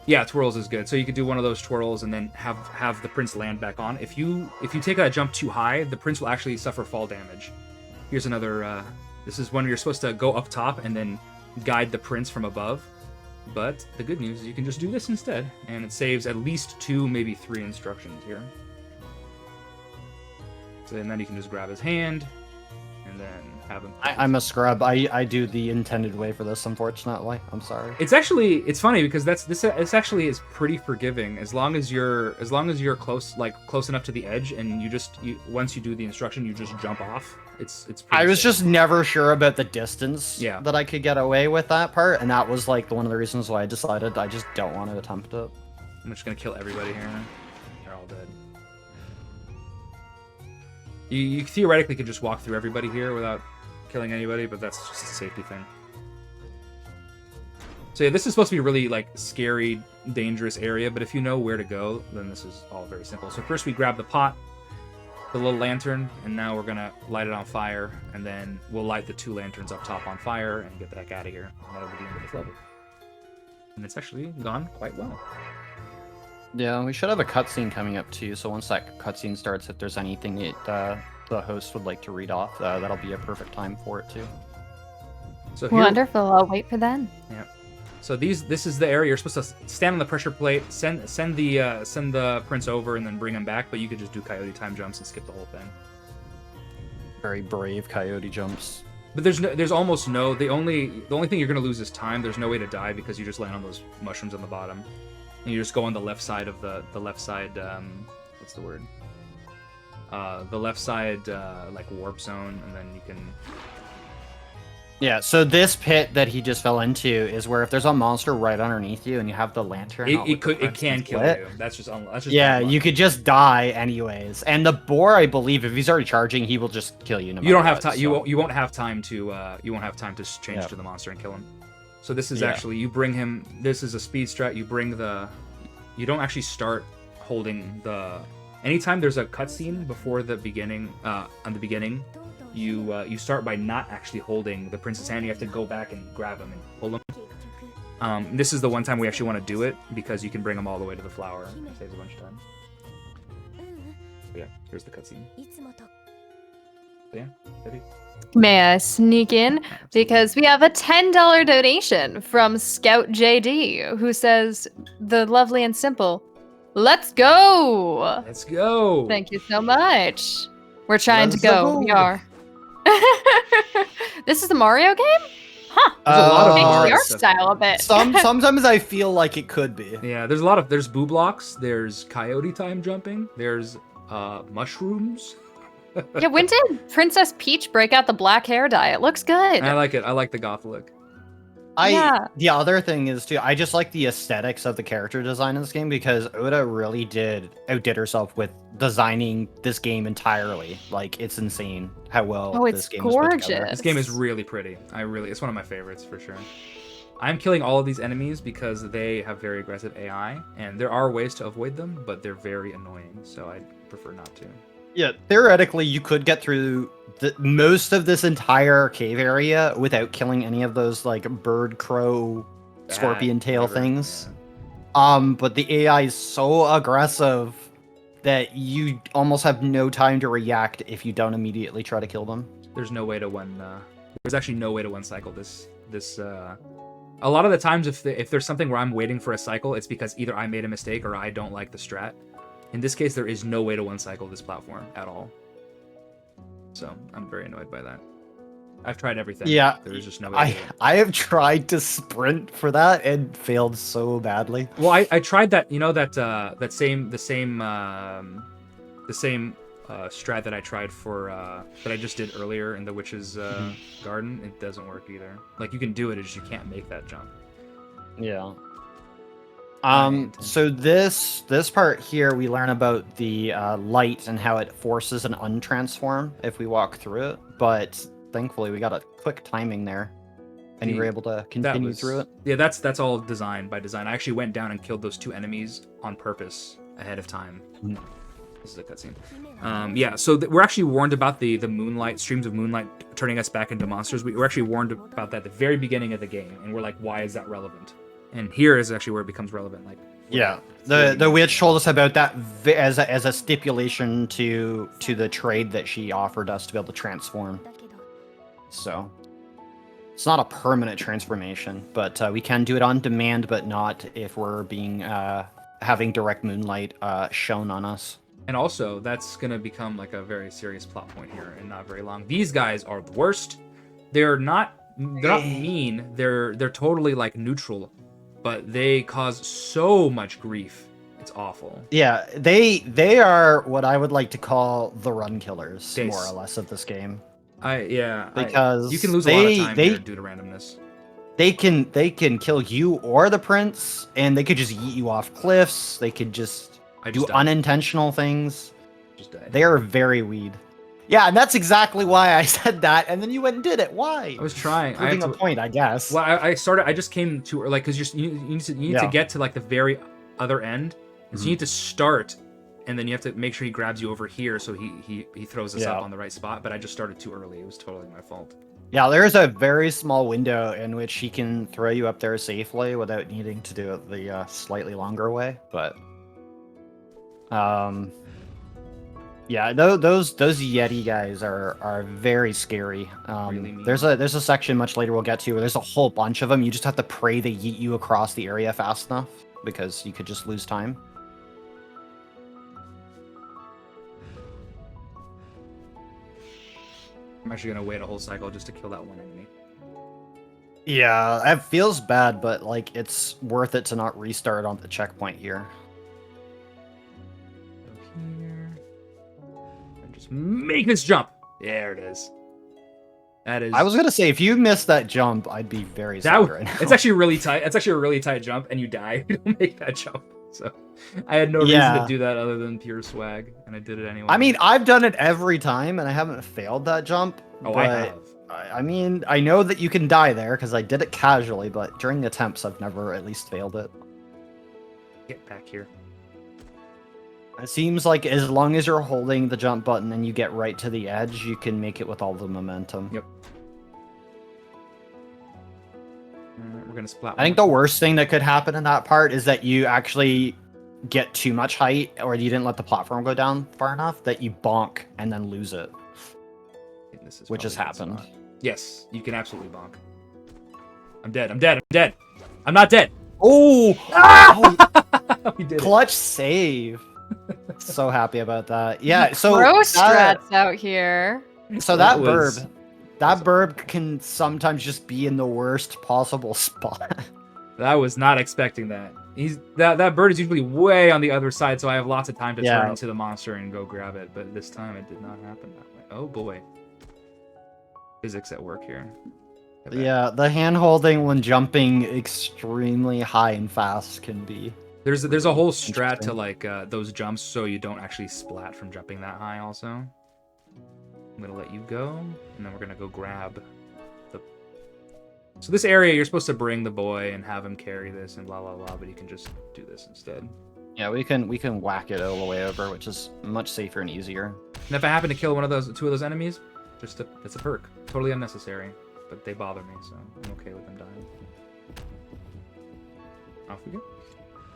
Yeah, twirls is good. So you could do one of those twirls and then have the prince land back on. If you take that jump too high, the prince will actually suffer fall damage. Here's another. This is when you're supposed to go up top and then guide the prince from above. But the good news is you can just do this instead, and it saves at least 2, maybe 3 instructions here. So then you can just grab his hand and then have him. I'm a scrub. I do the intended way for this, unfortunately. I'm sorry. It's funny because this actually is pretty forgiving as long as you're close enough to the edge, and once you do the instruction you just jump off. It's pretty I was safe. just never sure about the distance Yeah. that I could get away with that part, and that was like one of the reasons why I decided I just don't want to attempt it. I'm just gonna kill everybody here. They're all dead. You theoretically could just walk through everybody here without killing anybody, but that's just a safety thing. So yeah, this is supposed to be a really scary, dangerous area, but if you know where to go, then this is all very simple. So first we grab the pot, the little lantern, and now we're gonna light it on fire, and then we'll light the 2 lanterns up top on fire and get the heck out of here. And that'll be the end of this level. And it's actually gone quite well. Yeah, we should have a cutscene coming up too, so once that cutscene starts, if there's anything that the host would like to read off, that'll be a perfect time for it too. So here, Wonderful. I'll wait for then. yeah. So this is the area you're supposed to stand on the pressure plate, send the prince over, and then bring him back. But you could just do coyote time jumps and skip the whole thing. Very brave coyote jumps. But there's almost no. The only thing you're gonna lose is time. There's no way to die because you just land on those mushrooms on the bottom, and you just go on the left side of the left side. What's the word? The left side warp zone, and then you can. Yeah, so this pit that he just fell into is where if there's a monster right underneath you and you have the lantern, it can kill you. That's just yeah, you could just die anyways. And the boar, I believe, if he's already charging, he will just kill you. No matter you don't have what, time. so. You won't have time to change to the monster and kill him. So this is actually you bring him. This is a speed strat. You bring the. You don't actually start holding the. Anytime there's a cutscene before the beginning, on the beginning. You start by not actually holding the prince's hand. You have to go back and grab him and pull him. This is the one time we actually want to do it because you can bring him all the way to the flower. It saves a bunch of time. So yeah, here's the cutscene. So yeah, ready? May I sneak in? Because we have a $10 donation from Scout JD, who says, the lovely and simple, let's go! Let's go! Thank you so much. We're trying Let's to go. go. We are. This is the Mario game? Huh. There's a lot of Changed Mario the art stuff. style a bit. Sometimes I feel like it could be. Yeah, there's boo blocks. There's coyote time jumping. There's mushrooms. Yeah, when did Princess Peach break out the black hair dye? It looks good. I like it. I like the goth look. Yeah. The other thing is too, I just like the aesthetics of the character design in this game because Oda really outdid herself with designing this game entirely. Like it's insane how well this game is put together. gorgeous. This game is really pretty. It's one of my favorites for sure. I'm killing all of these enemies because they have very aggressive AI, and there are ways to avoid them, but they're very annoying, so I prefer not to. Yeah, theoretically, you could get through most of this entire cave area without killing any of those like bird, crow, scorpion tail whatever, things. yeah. But the AI is so aggressive that you almost have no time to react if you don't immediately try to kill them. There's no way to one. There's actually no way to one cycle this. A lot of the times, if there's something where I'm waiting for a cycle, it's because either I made a mistake or I don't like the strat. In this case, there is no way to one cycle this platform at all. So I'm very annoyed by that. I've tried everything. Yeah, there's just no way. I have tried to sprint for that and failed so badly. Well, I tried that. You know that the same strat that I tried for that I just did earlier in the witch's garden. It doesn't work either. Like you can do it, it's just you can't make that jump. Yeah. So this part here, we learn about the light and how it forces an untransform if we walk through it. But thankfully, we got a quick timing there, and you were able to continue through it. Yeah, that's all designed by design. I actually went down and killed those 2 enemies on purpose ahead of time. This is a cutscene. Yeah, so we're actually warned about the moonlight, streams of moonlight turning us back into monsters. We were actually warned about that at the very beginning of the game, and we're like, why is that relevant? And here is actually where it becomes relevant. Like, yeah, the witch told us about that as a stipulation to the trade that she offered us to be able to transform. So it's not a permanent transformation, but we can do it on demand, but not if we're being having direct moonlight shown on us. And also, that's gonna become like a very serious plot point here, and not very long. These guys are the worst. They're not mean. They're totally like neutral, but they cause so much grief. It's awful. Yeah, they are what I would like to call the run killers, more or less, of this game. Because you can lose a lot of time here due to randomness. They can kill you or the prince, and they could just yeet you off cliffs. They could just do unintentional things. Just died. They are very weed. Yeah, and that's exactly why I said that, and then you went and did it. Why? I was trying. Proving a point, I guess. Well, I just came to, like, because you need to get to, like, the very other end. So you need to start, and then you have to make sure he grabs you over here so he throws us up on the right spot, but I just started too early. It was totally my fault. Yeah, there's a very small window in which he can throw you up there safely without needing to do it the slightly longer way, but... Yeah, those Yeti guys are very scary. Really mean. There's a section much later we'll get to where there's a whole bunch of them. You just have to pray they yeet you across the area fast enough because you could just lose time. I'm actually gonna wait a whole cycle just to kill that one enemy. Yeah, it feels bad, but like it's worth it to not restart on the checkpoint here. Make this jump. There it is. That is. I was gonna say if you missed that jump, I'd be very sad right now. It's actually really tight. It's actually a really tight jump, and you die. You don't make that jump. So I had no reason to do that other than pure swag, and I did it anyway. I mean, I've done it every time, and I haven't failed that jump. Oh, I have. I mean, I know that you can die there because I did it casually, but during attempts, I've never at least failed it. Get back here. It seems like as long as you're holding the jump button and you get right to the edge, you can make it with all the momentum. Yep. We're gonna splat. I think the worst thing that could happen in that part is that you actually get too much height, or you didn't let the platform go down far enough that you bonk and then lose it. Which has happened. Yes, you can absolutely bonk. I'm dead. I'm dead. I'm dead. I'm not dead. Oh! Ah! We did Clutch save. So happy about that. Yeah, so Pro strats out here. So that burb, That bird can sometimes just be in the worst possible spot. I was not expecting that. That bird is usually way on the other side, so I have lots of time to turn into the monster and go grab it. But this time it did not happen that way. Oh boy, physics at work here. Yeah, the hand holding when jumping extremely high and fast can be. There's a whole strat to like those jumps, so you don't actually splat from jumping that high. Also, I'm gonna let you go, and then we're gonna go grab the. So this area, you're supposed to bring the boy and have him carry this and blah blah blah, but you can just do this instead. Yeah, we can whack it all the way over, which is much safer and easier. And if I happen to kill two of those enemies, that's a perk. Totally unnecessary, but they bother me, so I'm okay with them dying. Off we go.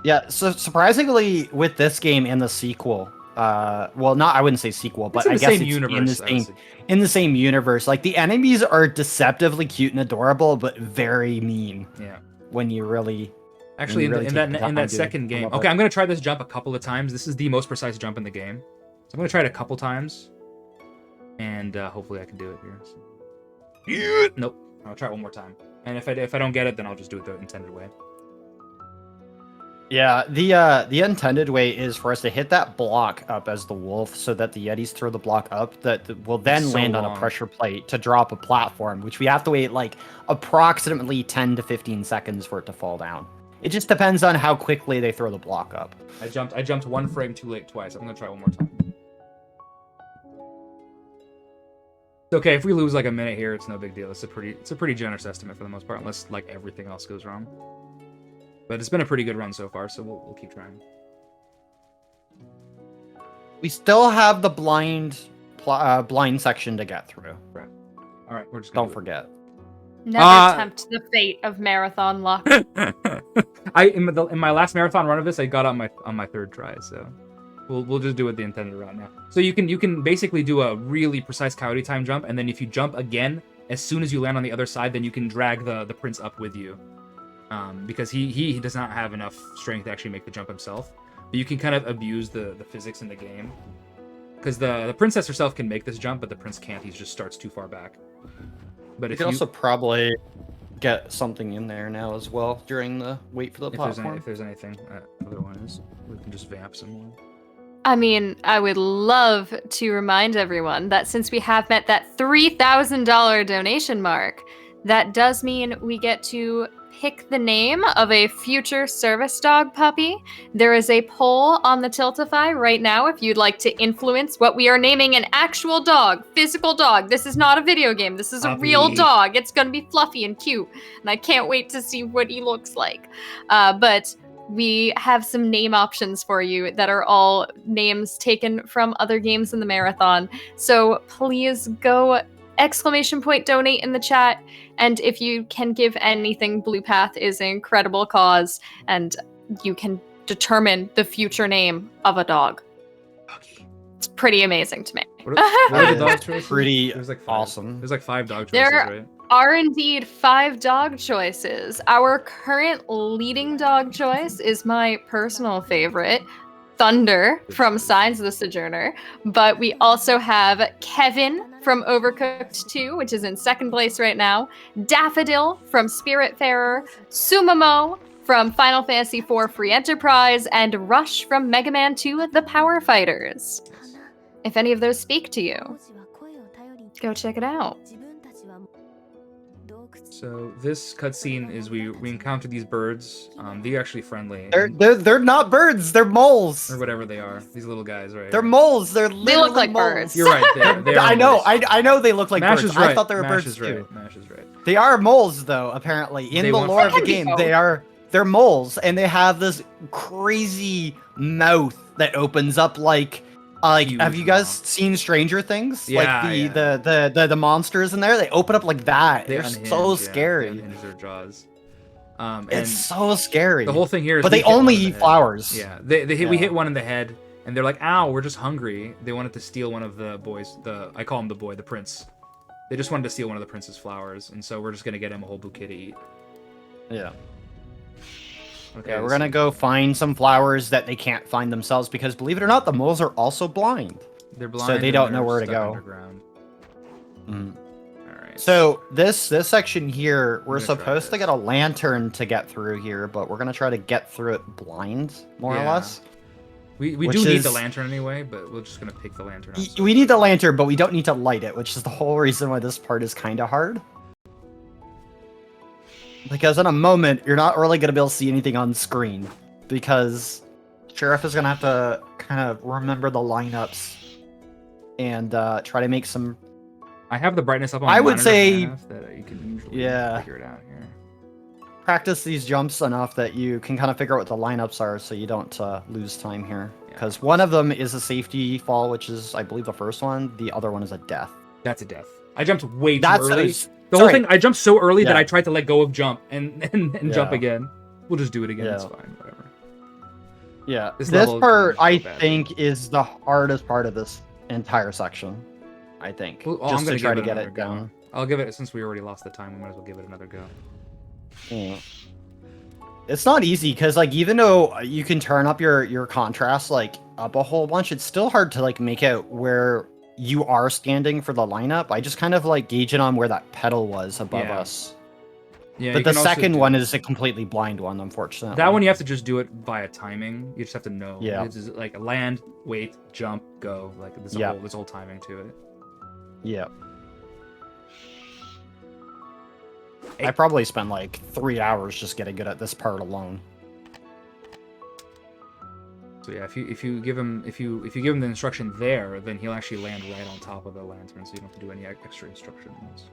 Yeah, so surprisingly, with this game and the sequel, well, I wouldn't say sequel, but I guess it's in the same universe. Like, the enemies are deceptively cute and adorable, but very mean. Yeah. When you really... Actually, in that second game... Okay, I'm going to try this jump a couple of times. This is the most precise jump in the game. So I'm going to try it a couple times. And hopefully I can do it here. So. Nope. I'll try it one more time. And if I don't get it, then I'll just do it the intended way. Yeah, the intended way is for us to hit that block up as the wolf, so that the Yetis throw the block up that will then land on a pressure plate to drop a platform, which we have to wait like approximately 10 to 15 seconds for it to fall down. It just depends on how quickly they throw the block up. I jumped one frame too late twice. I'm gonna try one more time. It's okay if we lose like a minute here. It's no big deal. It's a pretty generous estimate for the most part, unless like everything else goes wrong. But it's been a pretty good run so far, so we'll keep trying. We still have the blind section to get through. Right. All right, we're just don't forget. Never tempt the fate of marathon luck. In my last marathon run of this, I got on my third try, so we'll just do it the intended route now. So you can basically do a really precise coyote time jump, and then if you jump again, as soon as you land on the other side, then you can drag the prince up with you. Because he does not have enough strength to actually make the jump himself. But you can kind of abuse the physics in the game. Because the princess herself can make this jump, but the prince can't. He just starts too far back. But you can also probably get something in there now as well during the wait for the platform. If there's anything, otherwise we can just vamp some more. I mean, I would love to remind everyone that since we have met that $3,000 donation mark, that does mean we get to pick the name of a future service dog puppy. There is a poll on the Tiltify right now if you'd like to influence what we are naming an actual dog, physical dog. This is not a video game. This is a real dog. It's going to be fluffy and cute, and I can't wait to see what he looks like. But we have some name options for you that are all names taken from other games in the marathon. So please go !donate in the chat, and if you can give anything, Blue Path is an incredible cause, and you can determine the future name of a dog. It's pretty amazing to me. What are the dog choices? Pretty There's like awesome. There's like 5 dog choices, there right? are indeed 5 dog choices. Our current leading dog choice is my personal favorite, Thunder from Signs of the Sojourner, but we also have Kevin from Overcooked 2, which is in 2nd place right now, Daffodil from Spiritfarer, Sumamo from Final Fantasy IV Free Enterprise, and Rush from Mega Man 2 The Power Fighters. If any of those speak to you, go check it out. So this cutscene is we encounter these birds. They're actually friendly. They're not birds. They're moles. Or whatever they are. These little guys, right? They're moles. They look like moles. birds. You're right. They are I know. moles. I know they look like Mash birds. is right. I thought they were Mash birds is too. right. Mash is right. They are moles, though. Apparently, in the lore of the game, they're moles, and they have this crazy mouth that opens up like. Have you guys seen Stranger Things? Yeah, like the monsters in there, they open up like that. They're so scary. They unhinge their jaws. It's so scary. The whole thing here is, but they only eat flowers. Yeah, we hit one in the head, and they're like, "Ow, we're just hungry." They wanted to steal one of the boys. I call him the boy, the prince. They just wanted to steal one of the prince's flowers, and so we're just gonna get him a whole bouquet to eat. Yeah. Okay, yeah, we're gonna go find some flowers that they can't find themselves because, believe it or not, the moles are also blind. They're blind, so they don't know where to stuck go. Underground. Mm. All right. So this section here, we're gonna try supposed to this. get a lantern to get through here, but we're gonna try to get through it blind, more or Yeah. less. We Which do need the is- lantern anyway, but we're just gonna pick the lantern up. We need the lantern, but we don't need to light it, which is the whole reason why this part is kind of hard. Because in a moment, you're not really gonna be able to see anything on screen, because Sheriff is gonna have to kind of remember the lineups and try to make some. I have the brightness up on I would monitor say- enough that you can usually Yeah. figure it out here. Practice these jumps enough that you can kind of figure out what the lineups are, so you don't lose time here. Yeah. Because one of them is a safety fall, which is, I believe, the first one. The other one is a death. That's a death. I jumped way too That's early. a- The whole sorry. thing, I jumped so early that Yeah. I tried to let go of jump and jump Yeah. again. We'll just do it again. It's Yeah. fine. Whatever. Yeah, This this level part is so I bad. think is the hardest part of this entire section. I think Well, just I'm gonna to try give to it get another it go. down. I'll give it, since we already lost the time, we might as well give it another go. Yeah. It's not easy because, like, even though you can turn up your contrast like up a whole bunch, it's still hard to like make out where you are standing for the lineup. I just kind of like gauge it on where that pedal was above Yeah. us. Yeah, But you the can also second do- one is a completely blind one, unfortunately. That one you have to just do it via timing. You just have to know. Yeah. It's just like land, wait, jump, go. Like there's Yeah. there's whole timing to it. Yeah. Hey. I probably spent like 3 hours just getting good at this part alone. So yeah, if you give him the instruction there, then he'll actually land right on top of the lantern, so you don't have to do any extra instructions.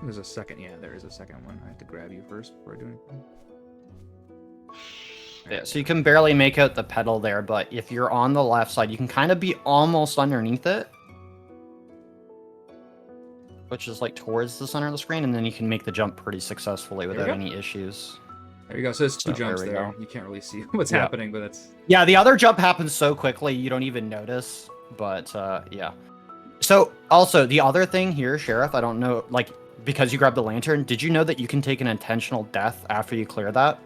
There's a second. Yeah, there is a second one. I have to grab you first before I do anything. Yeah, so you can barely make out the pedal there, but if you're on the left side, you can kind of be almost underneath it. Which is like towards the center of the screen, and then you can make the jump pretty successfully we without go. any issues. There you go. So there's two So, there jumps we there. go. You can't really see what's Yeah. happening, but that's Yeah, the other jump happens so quickly you don't even notice, but yeah. So also the other thing here, Sheriff, I don't know, like, because you grabbed the lantern, did you know that you can take an intentional death after you clear that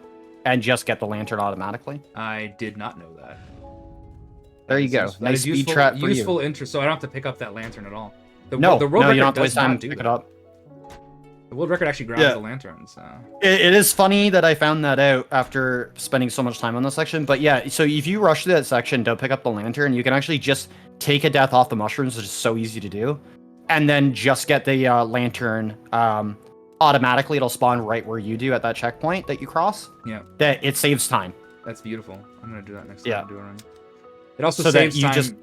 and just get the lantern automatically? I did not know that. There you go. That Nice is speed useful, trap for useful you. interest, so I don't have to pick up that lantern at all. The, No, the world no, you don't record have to waste does time not to do pick it that. up. The world record actually grabs Yeah. the lantern, so It is funny that I found that out after spending so much time on this section, but yeah, so if you rush through that section, don't pick up the lantern, you can actually just take a death off the mushrooms, which is so easy to do, and then just get the lantern. Automatically, it'll spawn right where you do at that checkpoint that you cross. yeah, That it saves time. that's beautiful. I'm gonna do that next Yeah. time I do it run. It also So that saves you time. just-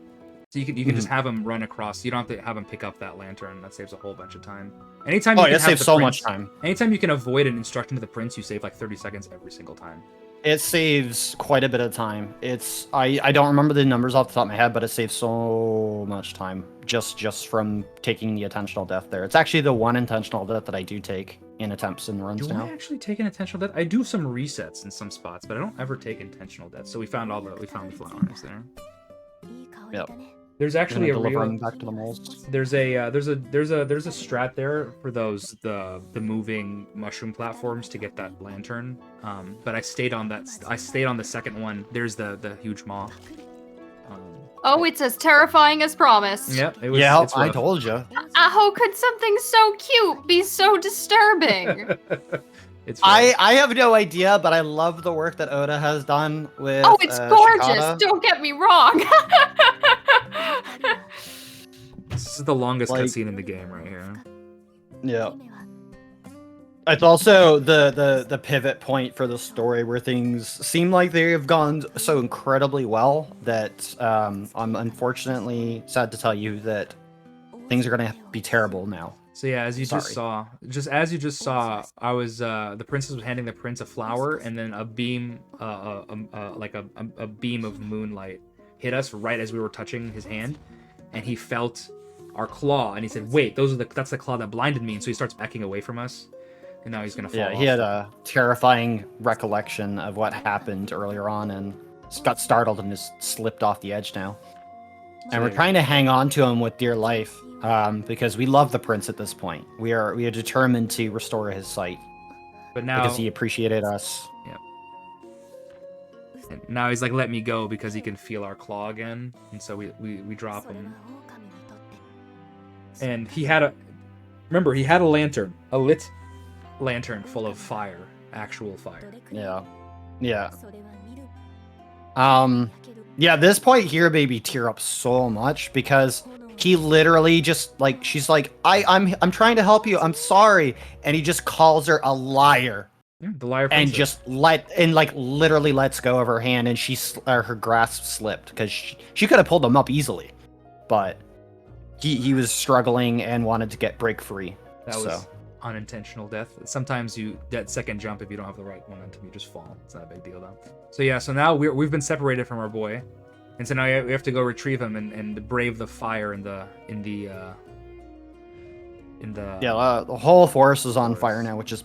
So you can just have him run across. You don't have to have him pick up that lantern. That saves a whole bunch of time. Anytime you Oh, can it have saves the so prince, much time. Anytime you can avoid an instruction to the prince, you save like 30 seconds every single time. It saves quite a bit of time. It's I don't remember the numbers off the top of my head, but it saves so much time just from taking the intentional death there. It's actually the one intentional death that I do take in attempts and runs Do now. I actually take an intentional death? I do some resets in some spots, but I don't ever take intentional deaths. So we found the flowers there. Yep. There's actually a delivering real back to the moles. there's a strat there for those the moving mushroom platforms to get that lantern. But I stayed on the second one. There's the huge maw. Oh, it's as terrifying as promised. Yep. It was, Yeah, it's I rough. told you. How could something so cute be so disturbing? It's rough. I have no idea, but I love the work that Oda has done with. Oh, it's gorgeous. Shikata. Don't get me wrong. This is the longest like- cutscene in the game right here. Yeah. It's also the pivot point for the story where things seem like they have gone so incredibly well that I'm unfortunately sad to tell you that things are gonna be terrible now. So yeah, as you just saw, I was the princess was handing the prince a flower, and then a beam, like a beam of moonlight hit us right as we were touching his hand, and he felt our claw, and he said, "Wait, that's the claw that blinded me." And so he starts backing away from us, and now he's gonna fall. Yeah, off. he had a terrifying recollection of what happened earlier on and got startled and just slipped off the edge now. And we're there- trying to hang on to him with dear life because we love the prince at this point. We are determined to restore his sight But now because he appreciated us. And now he's like, let me go because he can feel our claw again. And so we drop him. And he had a... Remember, he had a lantern. A lit lantern full of fire. Actual fire. Yeah. Yeah. Yeah, this point here made me tear up so much because he literally just like she's like, I'm trying to help you, I'm sorry, and he just calls her a liar. Yeah, the liar and princess. just like literally lets go of her hand, and her grasp slipped because she could have pulled him up easily, but he was struggling and wanted to break free. That was unintentional death. Sometimes that second jump, if you don't have the right momentum, you just fall. It's not a big deal though. So yeah, so now we've been separated from our boy, and so now we have to go retrieve him and brave the fire in the the whole forest is on fire now, which is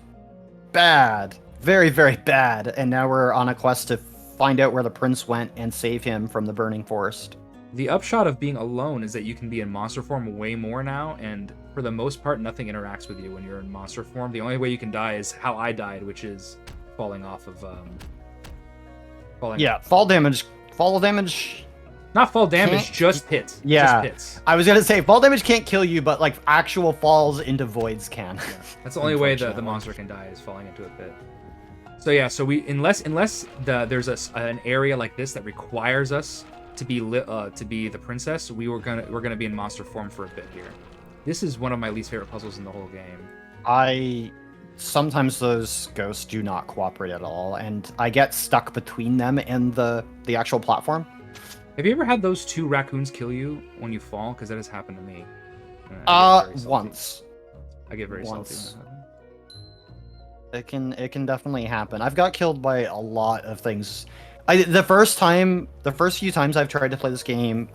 bad, very, very bad. And now we're on a quest to find out where the prince went and save him from the burning forest. The upshot of being alone is that you can be in monster form way more now, and for the most part, nothing interacts with you when you're in monster form. The only way you can die is how I died, which is falling off of fall damage. Fall damage. Not fall damage, just hits. Yeah, just hits. I was gonna say fall damage can't kill you, but like actual falls into voids can. Yeah. That's the only way the monster can die is falling into a pit. So yeah, so unless there's an area like this that requires us to be the princess, we're gonna be in monster form for a bit here. This is one of my least favorite puzzles in the whole game. Sometimes those ghosts do not cooperate at all, and I get stuck between them and the actual platform. Have you ever had those two raccoons kill you when you fall? Because that has happened to me. Once. I get very salty when that happens. It can definitely happen. I've got killed by a lot of things. The first few times I've tried to play this game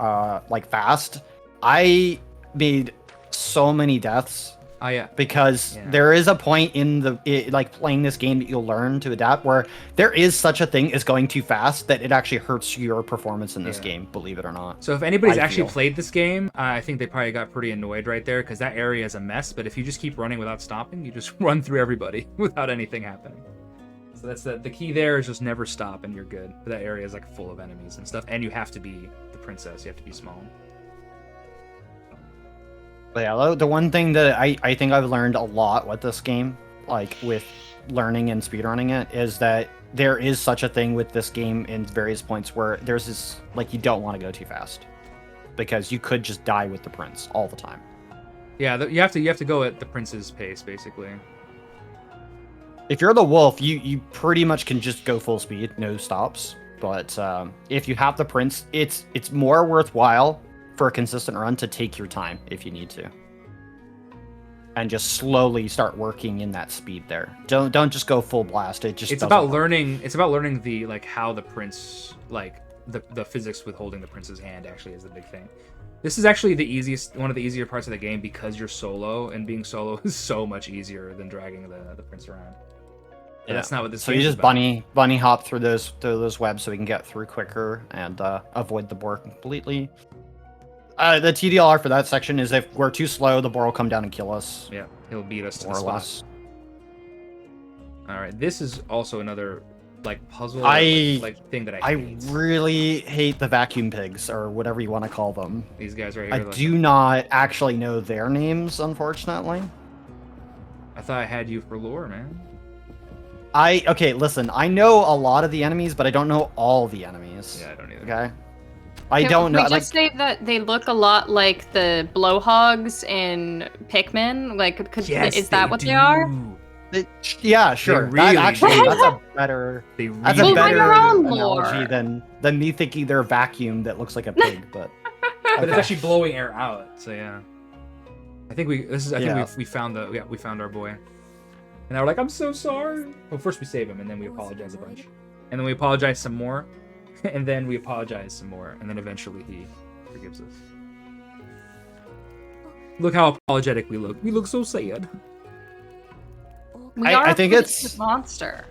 like fast, I made so many deaths. Oh yeah. Because there is a point in like playing this game that you'll learn to adapt where there is such a thing as going too fast that it actually hurts your performance in this game, believe it or not. So if anybody's actually played this game, I think they probably got pretty annoyed right there because that area is a mess, but if you just keep running without stopping, you just run through everybody without anything happening. So that's the key there is just never stop and you're good. But that area is like full of enemies and stuff, and you have to be the princess, you have to be small. But yeah, the one thing that I think I've learned a lot with this game, like with learning and speedrunning it, is that there is such a thing with this game in various points where there's this, like, you don't want to go too fast. Because you could just die with the prince all the time. Yeah, you have to go at the prince's pace, basically. If you're the wolf, you pretty much can just go full speed, no stops. But if you have the prince, it's more worthwhile for a consistent run to take your time if you need to, and just slowly start working in that speed there. Don't just go full blast. It's about learning. It's about learning the how the prince, like the physics with holding the prince's hand actually is the big thing. This is actually one of the easier parts of the game because you're solo, and being solo is so much easier than dragging the prince around. But that's not what this. So you just bunny hop through those webs so we can get through quicker and avoid the boar completely. The TDLR for that section is if we're too slow, the boar will come down and kill us. Yeah, he'll beat us to more the or spot. less. All right, this is also another puzzle thing that I hate. Really hate the vacuum pigs, or whatever you want to call them. These guys right here. I do not actually know their names, unfortunately. I thought I had you for lore, man. Okay, listen, I know a lot of the enemies, but I don't know all the enemies. Yeah, I don't either. Okay? I don't know. Can we just say that they look a lot like the blowhogs in Pikmin? Is that what they are? Yeah, sure. Really that's a better analogy than me thinking they're a vacuum that looks like a pig, but but it's actually blowing air out. So yeah, I think we found our boy, and now we're like, I'm so sorry. Well, first we save him, and then we apologize a bunch, and then we apologize some more. And then we apologize some more, and then eventually he forgives us. Look how apologetic we look. We look so sad. I think it's a monster.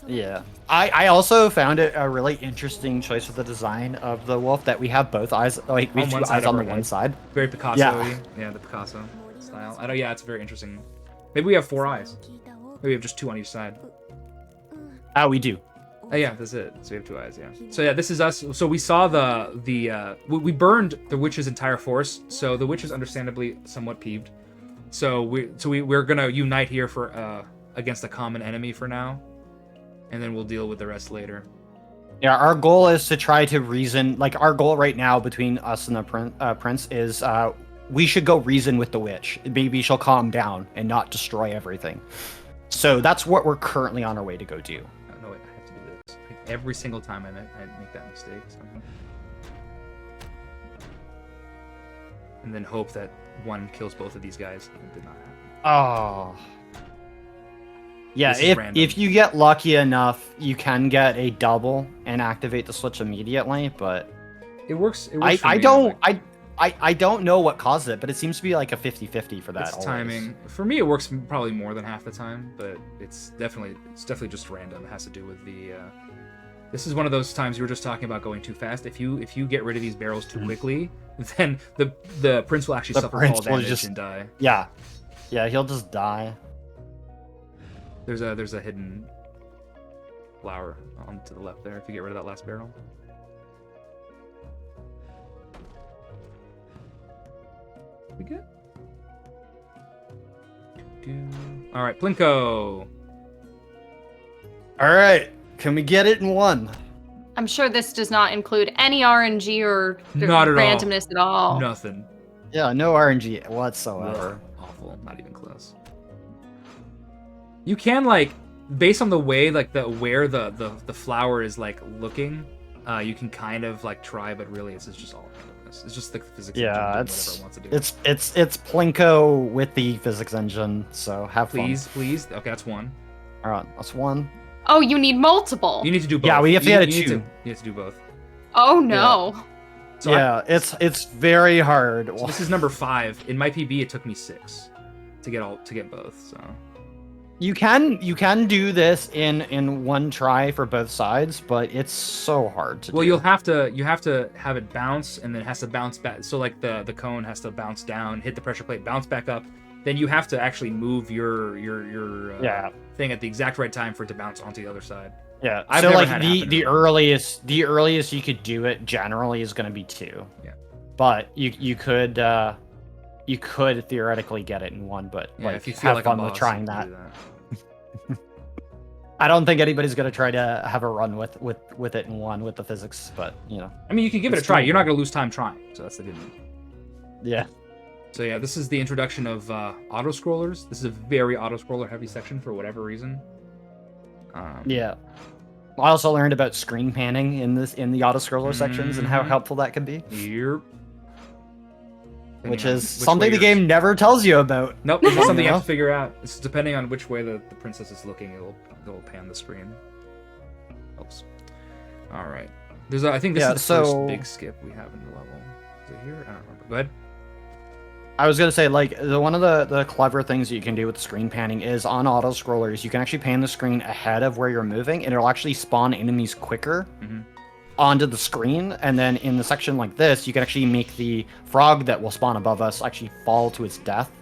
Yeah. I also found it a really interesting choice with the design of the wolf that we have both eyes, like we have two eyes on the one side. Very Picasso-y. Yeah, the Picasso style. I know. Yeah, it's very interesting. Maybe we have 4 eyes. Maybe we have just 2 on each side. We do. Oh yeah, that's it. So we have 2 eyes, yeah. So yeah, this is us. So we saw we burned the witch's entire force. So the witch is understandably somewhat peeved. So we're gonna unite here for against a common enemy for now, and then we'll deal with the rest later. Yeah, our goal is to try to reason. Like our goal right now between us and the prince is we should go reason with the witch. Maybe she'll calm down and not destroy everything. So that's what we're currently on our way to go do. No, wait, I have to do this. Like, every single time I make that mistake. So. And then hope that one kills both of these guys. It did not happen. Oh. Yeah, This is random. if you get lucky enough, you can get a double and activate the switch immediately, but It works. For I me, don't like, I don't know what caused it, but it seems to be like a 50-50 for that. it's always. timing. For me, it works probably more than half the time, but it's definitely just random. It has to do with the. This is one of those times you were just talking about going too fast. If you get rid of these barrels too quickly, then the prince will actually suffer fall damage and die. Yeah, he'll just die. There's a hidden flower on to the left there. If you get rid of that last barrel. We good? All right, Plinko. All right, can we get it in one? I'm sure this does not include any RNG or Not at all. randomness at all. Nothing. Yeah, no RNG whatsoever. Ugh, awful. Not even close. You can based on the way where the flower is looking, you can kind of try, but really it's just all randomness. It's just the physics engine doing whatever it wants to do. It's Plinko with the physics engine, so have fun. Please. Okay, that's one. All right, that's one. Oh, you need multiple. You need to do both. Yeah, we have to get a 2. You have to do both. Oh no. So yeah, it's very hard. So this is number 5. In my PB, it took me 6 to get both. So You can do this in one try for both sides, but it's so hard to do. well, you have to have it bounce, and then it has to bounce back. So the cone has to bounce down, hit the pressure plate, bounce back up. Then you have to actually move your thing at the exact right time for it to bounce onto the other side. Yeah. I've so never like had the earliest you could do it generally is going to be 2. Yeah. But you could theoretically get it in 1, but Yeah, if you feel have like fun a with boss, trying you that. can do that. I don't think anybody's going to try to have a run with it in 1 with the physics, but I mean, you can give it a try. You're not going to lose time trying. So that's the good news. Yeah. So yeah, this is the introduction of auto scrollers. This is a very auto scroller heavy section for whatever reason. Yeah. I also learned about screen panning in the auto scroller sections and how helpful that can be. Yep. Which is something the game never tells you about. Nope, it's just something you have to figure out. It's depending on which way the princess is looking, it'll pan the screen. Oops. All right. I think this is the first big skip we have in the level. Is it here? I don't remember. Go ahead. I was gonna say, one of the clever things that you can do with screen panning is on auto scrollers, you can actually pan the screen ahead of where you're moving, and it'll actually spawn enemies quicker onto the screen. And then in the section like this, you can actually make the frog that will spawn above us actually fall to its death,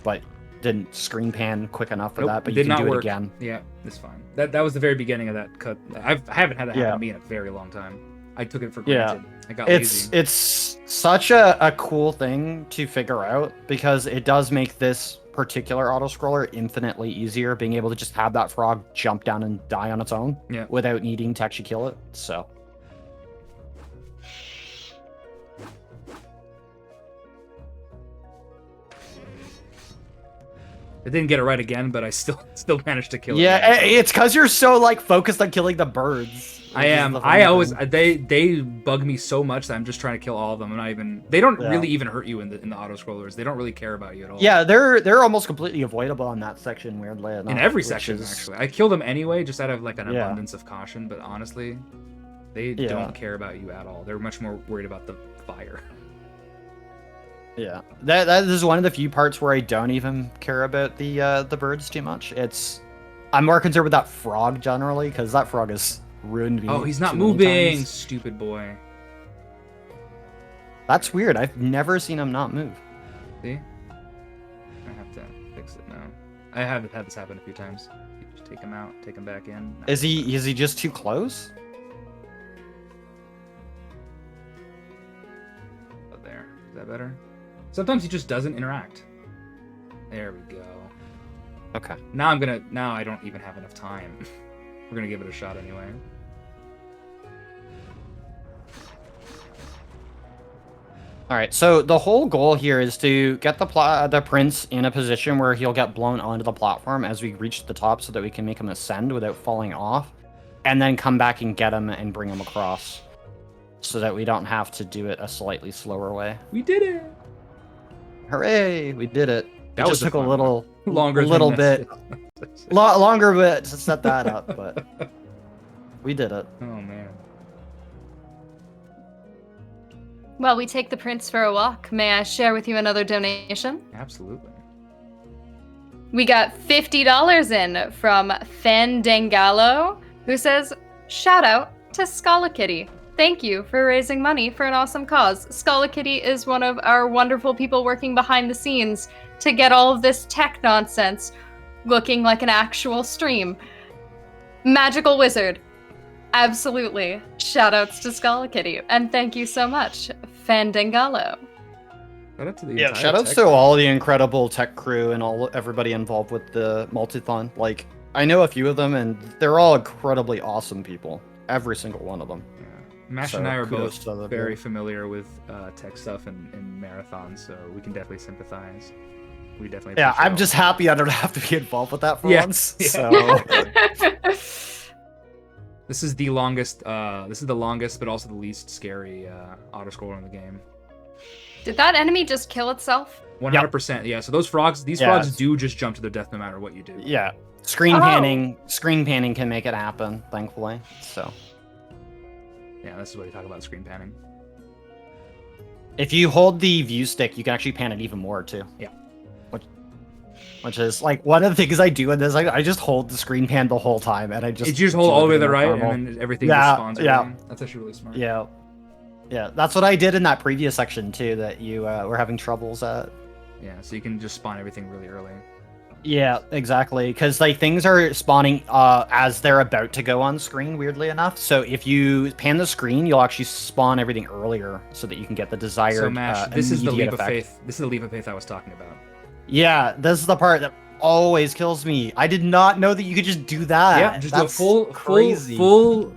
but didn't screen pan quick enough for that. But you can do it again. Yeah, it's fine. That was the very beginning of that cut. I haven't had that happen to me in a very long time. I took it for granted. I got lazy. It's such a cool thing to figure out, because it does make this particular auto scroller infinitely easier, being able to just have that frog jump down and die on its own without needing to actually kill it. So I didn't get it right again, but I still managed to kill it. Yeah, it's because you're so focused on killing the birds. I am. They bug me so much that I'm just trying to kill all of them. They don't really even hurt you in the auto scrollers. They don't really care about you at all. Yeah, they're almost completely avoidable in that section, weirdly enough. In every section, actually. I kill them anyway, just out of an abundance of caution. But honestly, they don't care about you at all. They're much more worried about the fire. Yeah, that is one of the few parts where I don't even care about the birds too much. I'm more concerned with that frog generally, because that frog has ruined me. Oh, he's not too many moving, times. stupid boy. That's weird. I've never seen him not move. See? I have to fix it now. I have had this happen a few times. You just take him out, take him back in. No. Is he just too close? Oh, there. Is that better? Sometimes he just doesn't interact. There we go. Okay. Now I don't even have enough time. We're gonna give it a shot anyway. All right, so the whole goal here is to get the prince in a position where he'll get blown onto the platform as we reach the top so that we can make him ascend without falling off, and then come back and get him and bring him across so that we don't have to do it a slightly slower way. We did it! Hooray, we did it. That It was just took a little longer little than bit longer bit to set that up, but we did it. Oh man. While we take the prince for a walk, may I share with you another donation? Absolutely. We got $50 in from Fandangalo, who says, "Shout out to Scala Kitty. Thank you for raising money for an awesome cause. Scala Kitty is one of our wonderful people working behind the scenes to get all of this tech nonsense looking like an actual stream. Magical wizard. Absolutely. Shoutouts to Scala Kitty. And thank you so much, Fandangalo." Shout out to the Yeah, entire shout outs tech to crew. all the incredible tech crew and everybody involved with the Multithon. Like, I know a few of them, and they're all incredibly awesome people. Every single one of them. Yeah. Mash So, and I are kudos both to the very group. familiar with tech stuff and marathons, so we can definitely sympathize. We definitely. Yeah, appreciate I'm all just that. happy I don't have to be involved with that for Yeah, once. yeah. So, This is the longest. This is the longest, but also the least scary autoscroller in the game. Did that enemy just kill itself? 100%. Yeah. So those frogs, these Yeah, frogs it's- do just jump to their death no matter what you do. yeah, screen Oh. panning can make it happen, thankfully. So, Yeah, this is what you talk about screen panning. if you hold the view stick, you can actually pan it even more too. Yeah. Which is like one of the things I do in this. I just hold the screen pan the whole time, and I just You just hold do all the way to the everything right, normal. and then everything Yeah, just spawns. yeah. everything. That's actually really smart. Yeah. Yeah, that's what I did in that previous section too, that you were having troubles at. Yeah. So you can just spawn everything really early. Yeah, exactly. Because like things are spawning as they're about to go on screen, weirdly enough. So if you pan the screen, you'll actually spawn everything earlier so that you can get the desired. So Mash, this is the immediate leap of effect. faith. This is the leap of faith I was talking about. Yeah, this is the part that always kills me. I did not know that you could just do that. Yeah, just do a That's full,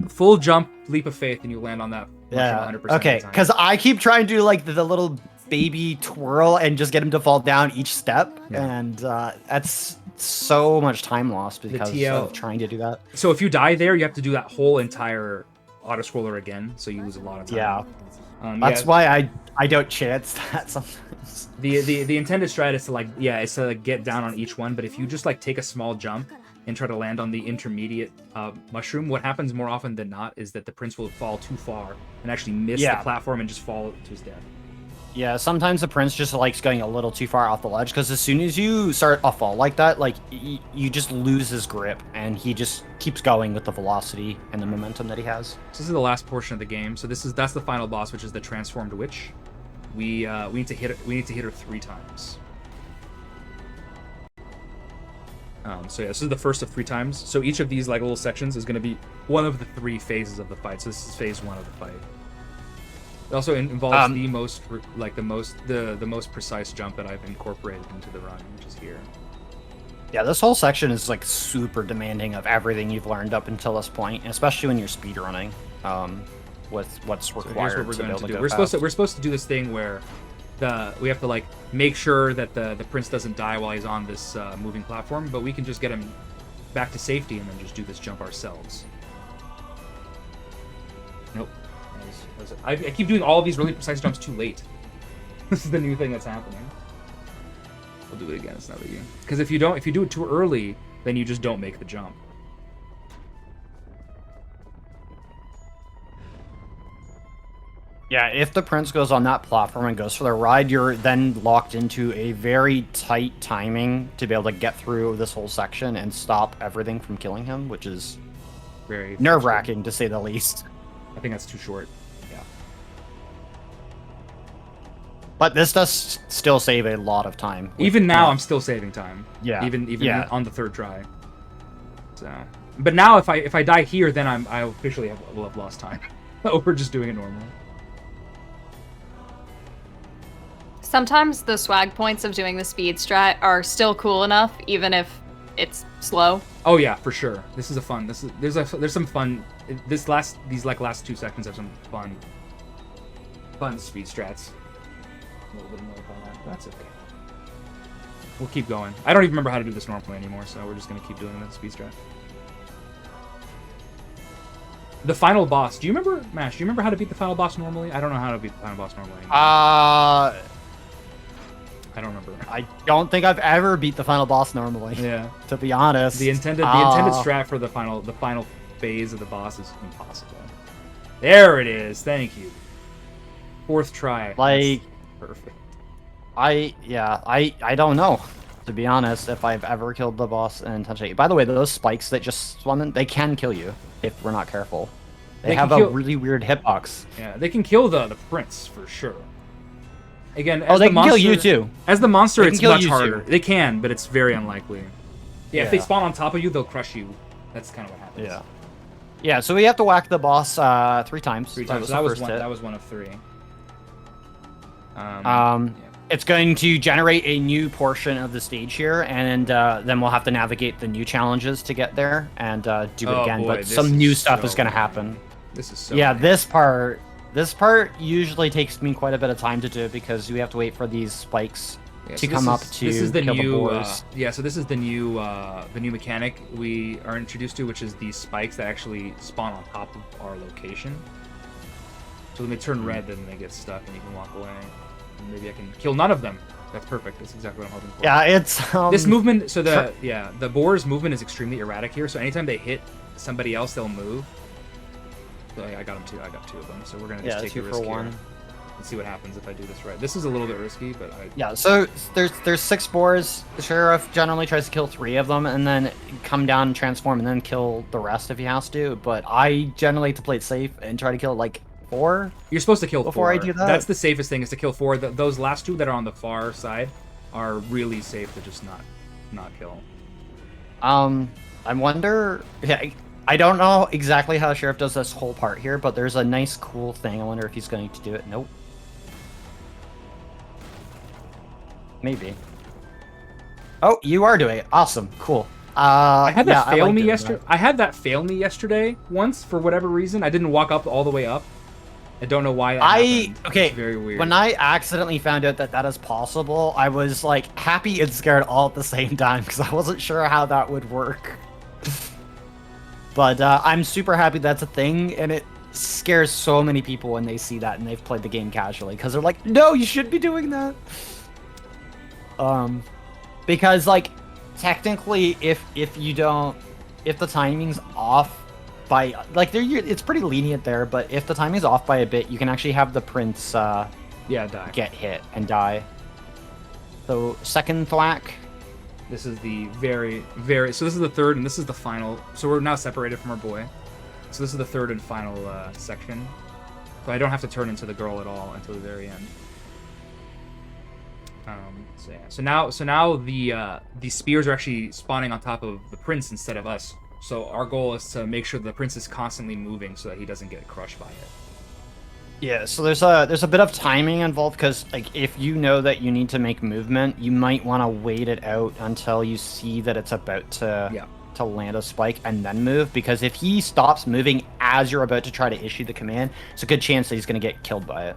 full jump leap of faith, and you land on that. Yeah. 100% Okay, of the time. because I keep trying to do like the little baby twirl and just get him to fall down each step, Yeah. and that's so much time lost because TL of trying to do that. So if you die there, you have to do that whole entire autoscroller again. So you lose a lot of time. Yeah, Yeah. that's why I don't chance that sometimes. The intended strat is to like get down on each one. But if you just like take a small jump and try to land on the intermediate mushroom, what happens more often than not is that the prince will fall too far and actually miss Yeah. the platform and just fall to his death. Yeah, sometimes the prince just likes going a little too far off the ledge because as soon as you start a fall like that, like you just lose his grip and he just keeps going with the velocity and the momentum that he has. So this is the last portion of the game. So that's the final boss, which is the transformed witch. We need to hit her 3 times. So yeah, this is the first of 3 times. So each of these like little sections is going to be one of the 3 phases of the fight. So this is phase 1 of the fight. It also involves the most precise jump that I've incorporated into the run, which is here. Yeah, this whole section is like super demanding of everything you've learned up until this point, especially when you're speedrunning. With what's So here's required what we're to be going able to to do. go We're fast. supposed to do this thing where we have to like make sure that the prince doesn't die while he's on this moving platform, but we can just get him back to safety and then just do this jump ourselves. Nope. I keep doing all of these really precise jumps too late. This is the new thing that's happening. We'll do it again. It's not a big deal. Because if you do it too early, then you just don't make the jump. Yeah, if the prince goes on that platform and goes for the ride, you're then locked into a very tight timing to be able to get through this whole section and stop everything from killing him, which is Very nerve-wracking to say the least. I think that's too short. But this does still save a lot of time. Even now, I'm still saving time. Yeah. Even yeah. on the third try. So, but now if I die here, then I officially will have lost time over just doing it normally. Sometimes the swag points of doing the speed strat are still cool enough, even if it's slow. Oh yeah, for sure. This is a fun. There's some fun. These last 2 seconds have some fun speed strats. A little bit more on that. That's okay. We'll keep going. I don't even remember how to do this normally anymore, so we're just gonna keep doing the speed strat. The final boss. Do you remember, Mash? Do you remember how to beat the final boss normally? I don't know how to beat the final boss normally anymore. I don't remember. I don't think I've ever beat the final boss normally. Yeah. To be honest. The intended strat for the final phase of the boss is impossible. There it is. Thank you. 4th try. Like, that's perfect. I don't know, to be honest, if I've ever killed the boss in Touch 8. By the way, those spikes that just spawn in, they can kill you if we're not careful. They have a really weird hitbox. Yeah, they can kill the prince for sure. Again, they can kill you too. As the monster, it's much harder. Too. They can, but it's very unlikely. Yeah, if they spawn on top of you, they'll crush you. That's kind of what happens. Yeah. Yeah, so we have to whack the boss 3 times. 3 times. That was one of 3. It's going to generate a new portion of the stage here, and then we'll have to navigate the new challenges to get there and do it again. Boy, but some new stuff is going to happen. This is so. Yeah, this part usually takes me quite a bit of time to do because we have to wait for these spikes to come up to this is the kill new the boars. so this is the new mechanic we are introduced to, which is these spikes that actually spawn on top of our location. So when they turn red, then they get stuck and you can walk away. And maybe I can kill none of them. That's perfect. That's exactly what I'm hoping for. Yeah, it's this movement. So the boar's movement is extremely erratic here. So anytime they hit somebody else, they'll move. So I got them too. I got 2 of them. So we're gonna just take 2 a for risk 1. here. Let's see what happens if I do this right. This is a little bit risky, but yeah. So there's 6 boars. The sheriff generally tries to kill 3 of them and then come down and transform and then kill the rest if he has to. But I generally like to play it safe and try to kill like 4. You're supposed to kill before 4. I do that. That's the safest thing, is to kill 4. Those last 2 that are on the far side are really safe to just not kill. I wonder. Yeah, I don't know exactly how Sheriff does this whole part here, but there's a nice, cool thing. I wonder if he's going to do it. Nope. Maybe. Oh, you are doing it. Awesome. Cool. I had that fail me yesterday. I had that fail me yesterday once for whatever reason. I didn't walk up all the way up. I don't know why that happened. Okay. It's very weird. When I accidentally found out that is possible, I was like happy and scared all at the same time because I wasn't sure how that would work. But I'm super happy that's a thing, and it scares so many people when they see that and they've played the game casually because they're like, no, you shouldn't be doing that. Because like technically, if the timing's off by like it's pretty lenient there, but if the timing's off by a bit, you can actually have the prince die, get hit and die. So 2nd thwack. This is the so this is the 3rd and this is the final. So we're now separated from our boy. So this is the 3rd and final section. So I don't have to turn into the girl at all until the very end. So now the spears are actually spawning on top of the prince instead of us. So our goal is to make sure the prince is constantly moving so that he doesn't get crushed by it. Yeah, so there's a bit of timing involved because like if you know that you need to make movement, you might want to wait it out until you see that it's about to land a spike and then move, because if he stops moving as you're about to try to issue the command, it's a good chance that he's going to get killed by it.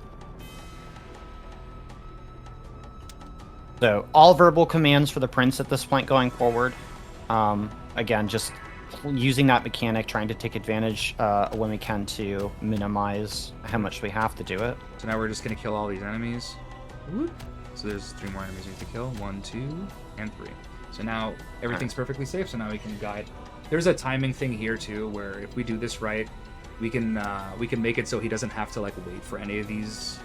So all verbal commands for the prince at this point going forward. Again, just using that mechanic, trying to take advantage when we can to minimize how much we have to do it. So now we're just going to kill all these enemies. So there's 3 more enemies we have to kill. 1, 2, and 3. So now everything's perfectly safe, so now we can guide. There's a timing thing here too, where if we do this right, we can make it so he doesn't have to like wait for any of these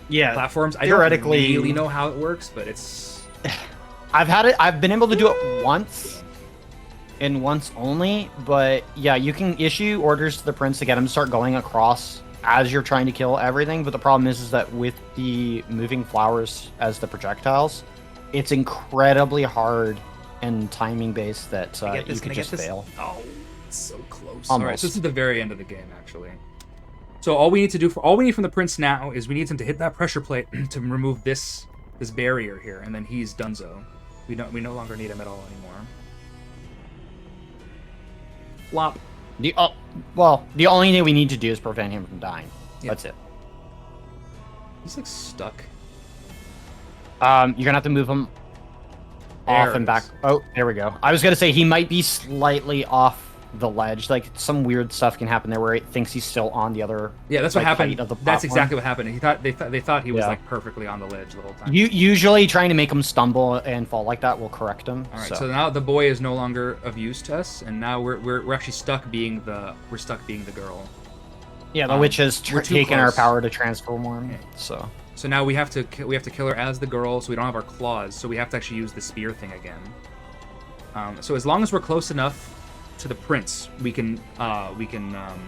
platforms. Theoretically, I don't really know how it works, but it's I've been able to do it once and once only, but yeah, you can issue orders to the prince to get him to start going across as you're trying to kill everything. But the problem is that with the moving flowers as the projectiles, it's incredibly hard and timing based that you could just fail. Oh, it's so close. Almost. All right, so this is the very end of the game, actually. So all we need from the prince now is we need him to hit that pressure plate to remove this barrier here, and then he's donezo. We no longer need him at all anymore. Flop. The only thing we need to do is prevent him from dying. Yeah. That's it. He's like stuck. You're gonna have to move him off and back. Oh, there we go. I was gonna say he might be slightly off the ledge. Like some weird stuff can happen there where it thinks he's still on the other. Yeah, that's what happened. That's exactly what happened. They thought he was like perfectly on the ledge the whole time. Usually trying to make him stumble and fall like that will correct him. All right, so now the boy is no longer of use to us, and now we're actually stuck being the girl. Yeah, the witch has taken our power to transform him. So now we have to kill her as the girl, so we don't have our claws. So we have to actually use the spear thing again. So as long as we're close enough to the prince, we can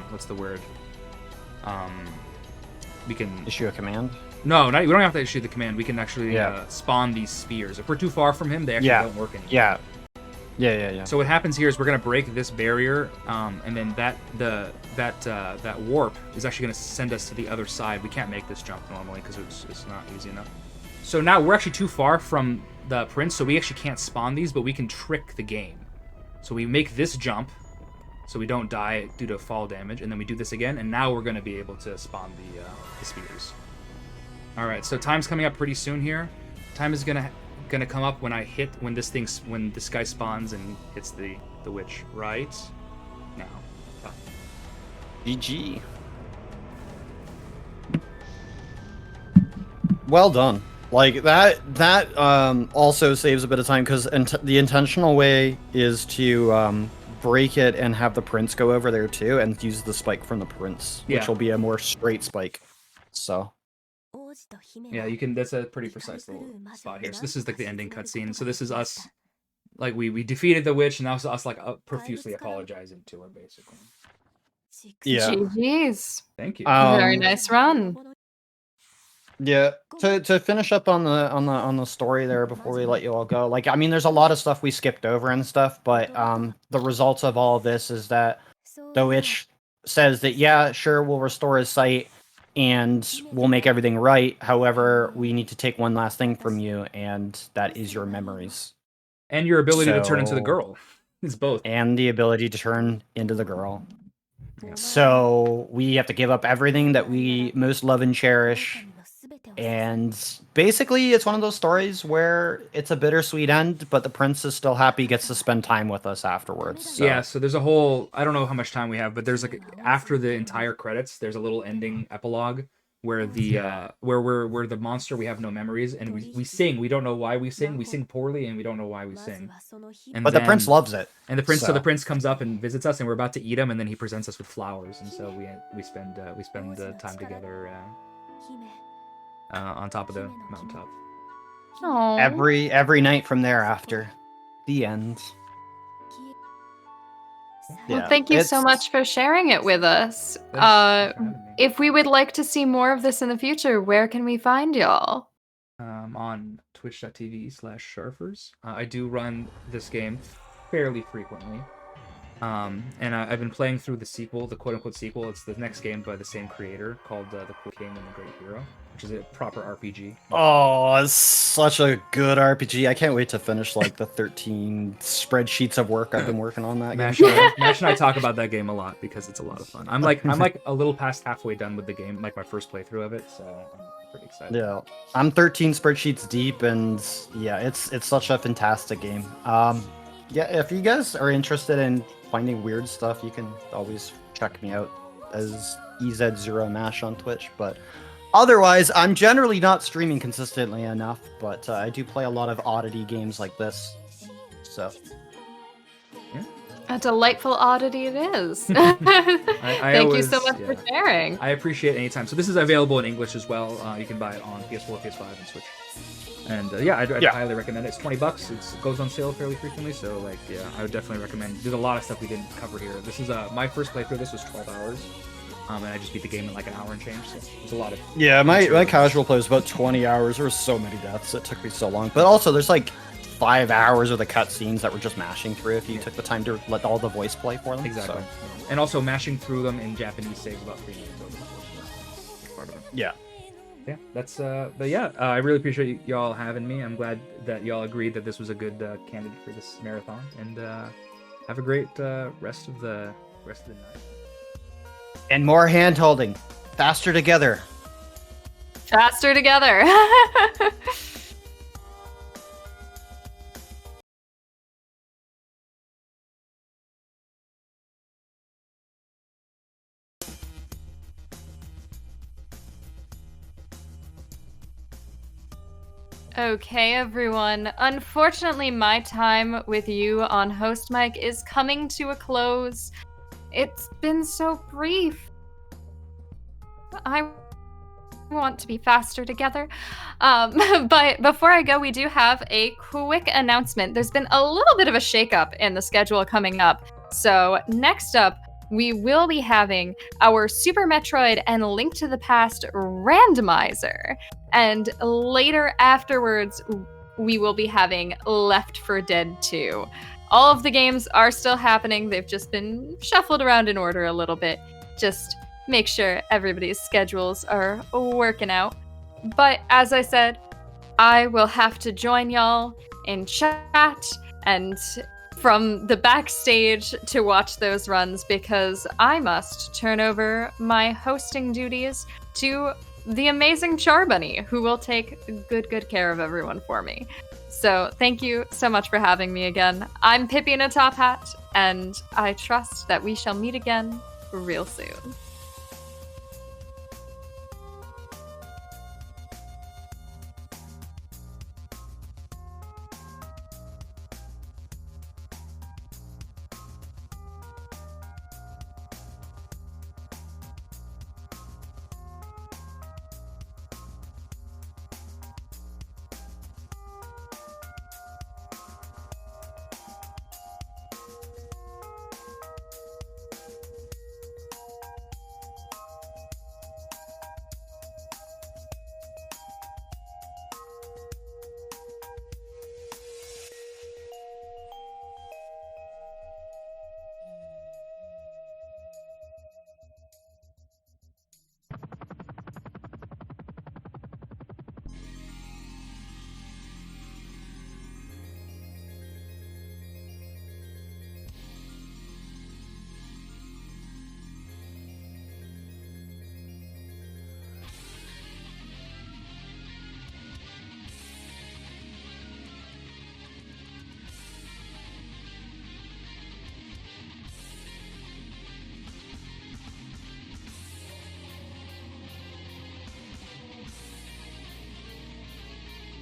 what's the word? We can issue a command. No, we don't have to issue the command. We can actually spawn these spears. If we're too far from him, they actually don't work anymore. Yeah. So what happens here is we're gonna break this barrier, and then that warp is actually gonna send us to the other side. We can't make this jump normally because it's not easy enough. So now we're actually too far from the prince, so we actually can't spawn these, but we can trick the game. So we make this jump, so we don't die due to fall damage, and then we do this again, and now we're gonna be able to spawn the spears. All right, so time's coming up pretty soon here. Time is gonna come up when when this guy spawns and hits the witch right now. GG. Well done. Like that also saves a bit of time because the intentional way is to break it and have the prince go over there too and use the spike from the prince, which will be a more straight spike. So yeah, you can. That's a pretty precise little spot here. So this is like the ending cutscene. So this is us, like we defeated the witch, and that was us like profusely apologizing to her, basically. Yeah. GG's. Thank you. Very nice run. Yeah. To finish up on the story there before we let you all go. Like, I mean, there's a lot of stuff we skipped over and stuff, but the results of all of this is that the witch says that yeah, sure, we'll restore his sight and we'll make everything right. However, we need to take one last thing from you, and that is your memories. And your ability to turn into the girl. It's both. And the ability to turn into the girl. Yeah. So we have to give up everything that we most love and cherish. And basically, it's one of those stories where it's a bittersweet end, but the prince is still happy, gets to spend time with us afterwards. So. Yeah, so there's a whole, I don't know how much time we have, but there's like, after the entire credits, there's a little ending epilogue where where the monster, we have no memories, and we sing. We don't know why we sing poorly, and we don't know why we sing. But the prince loves it. And the prince, so the prince comes up and visits us, and we're about to eat him, and then he presents us with flowers, and so we spend time together on top of the mountaintop. Aww. Every night from thereafter. The end. Well, thank you so much for sharing it with us. If we would like to see more of this in the future, where can we find y'all? On twitch.tv/sharfers. I do run this game fairly frequently. And I've been playing through the sequel, the quote-unquote sequel. It's the next game by the same creator called The Cool King and the Great Hero, which is a proper RPG. Oh, it's such a good RPG. I can't wait to finish like the 13 spreadsheets of work I've been working on that game. Mash and I talk about that game a lot because it's a lot of fun. I'm like a little past halfway done with the game, like my first playthrough of it, so I'm pretty excited. Yeah, I'm 13 spreadsheets deep, and yeah, it's such a fantastic game. Yeah, if you guys are interested in finding weird stuff, you can always check me out as EZ0Mash on Twitch, but otherwise, I'm generally not streaming consistently enough, but I do play a lot of oddity games like this, so. Yeah. A delightful oddity it is. Thank you so much for sharing. I appreciate it anytime. So this is available in English as well. You can buy it on PS4, PS5, and Switch. And I'd highly recommend it. It's $20. It goes on sale fairly frequently, so like I would definitely recommend. There's a lot of stuff we didn't cover here. This is my first playthrough. This was 12 hours. and I just beat the game in like an hour and change. So it's a lot of my casual play was about 20 hours. There were so many deaths. It took me so long. But also, there's like 5 hours of the cutscenes that were just mashing through if you took the time to let all the voice play for them. Exactly. So. And also mashing through them in Japanese saves about 3 minutes over. Part of it. Yeah. Yeah, that's but yeah, I really appreciate y'all having me. I'm glad that y'all agreed that this was a good candidate for this marathon, and have a great rest of the night. And more hand holding, faster together. Faster together. Okay, everyone. Unfortunately, my time with you on host mic is coming to a close. It's been so brief. I want to be faster together. But before I go, we do have a quick announcement. There's been a little bit of a shakeup in the schedule coming up. So next up, we will be having our Super Metroid and Link to the Past randomizer. And later afterwards, we will be having Left 4 Dead 2. All of the games are still happening. They've just been shuffled around in order a little bit. Just make sure everybody's schedules are working out. But as I said, I will have to join y'all in chat and from the backstage to watch those runs because I must turn over my hosting duties to the amazing Char Bunny, who will take good care of everyone for me. So thank you so much for having me again. I'm Pippi in a top hat, and I trust that we shall meet again real soon.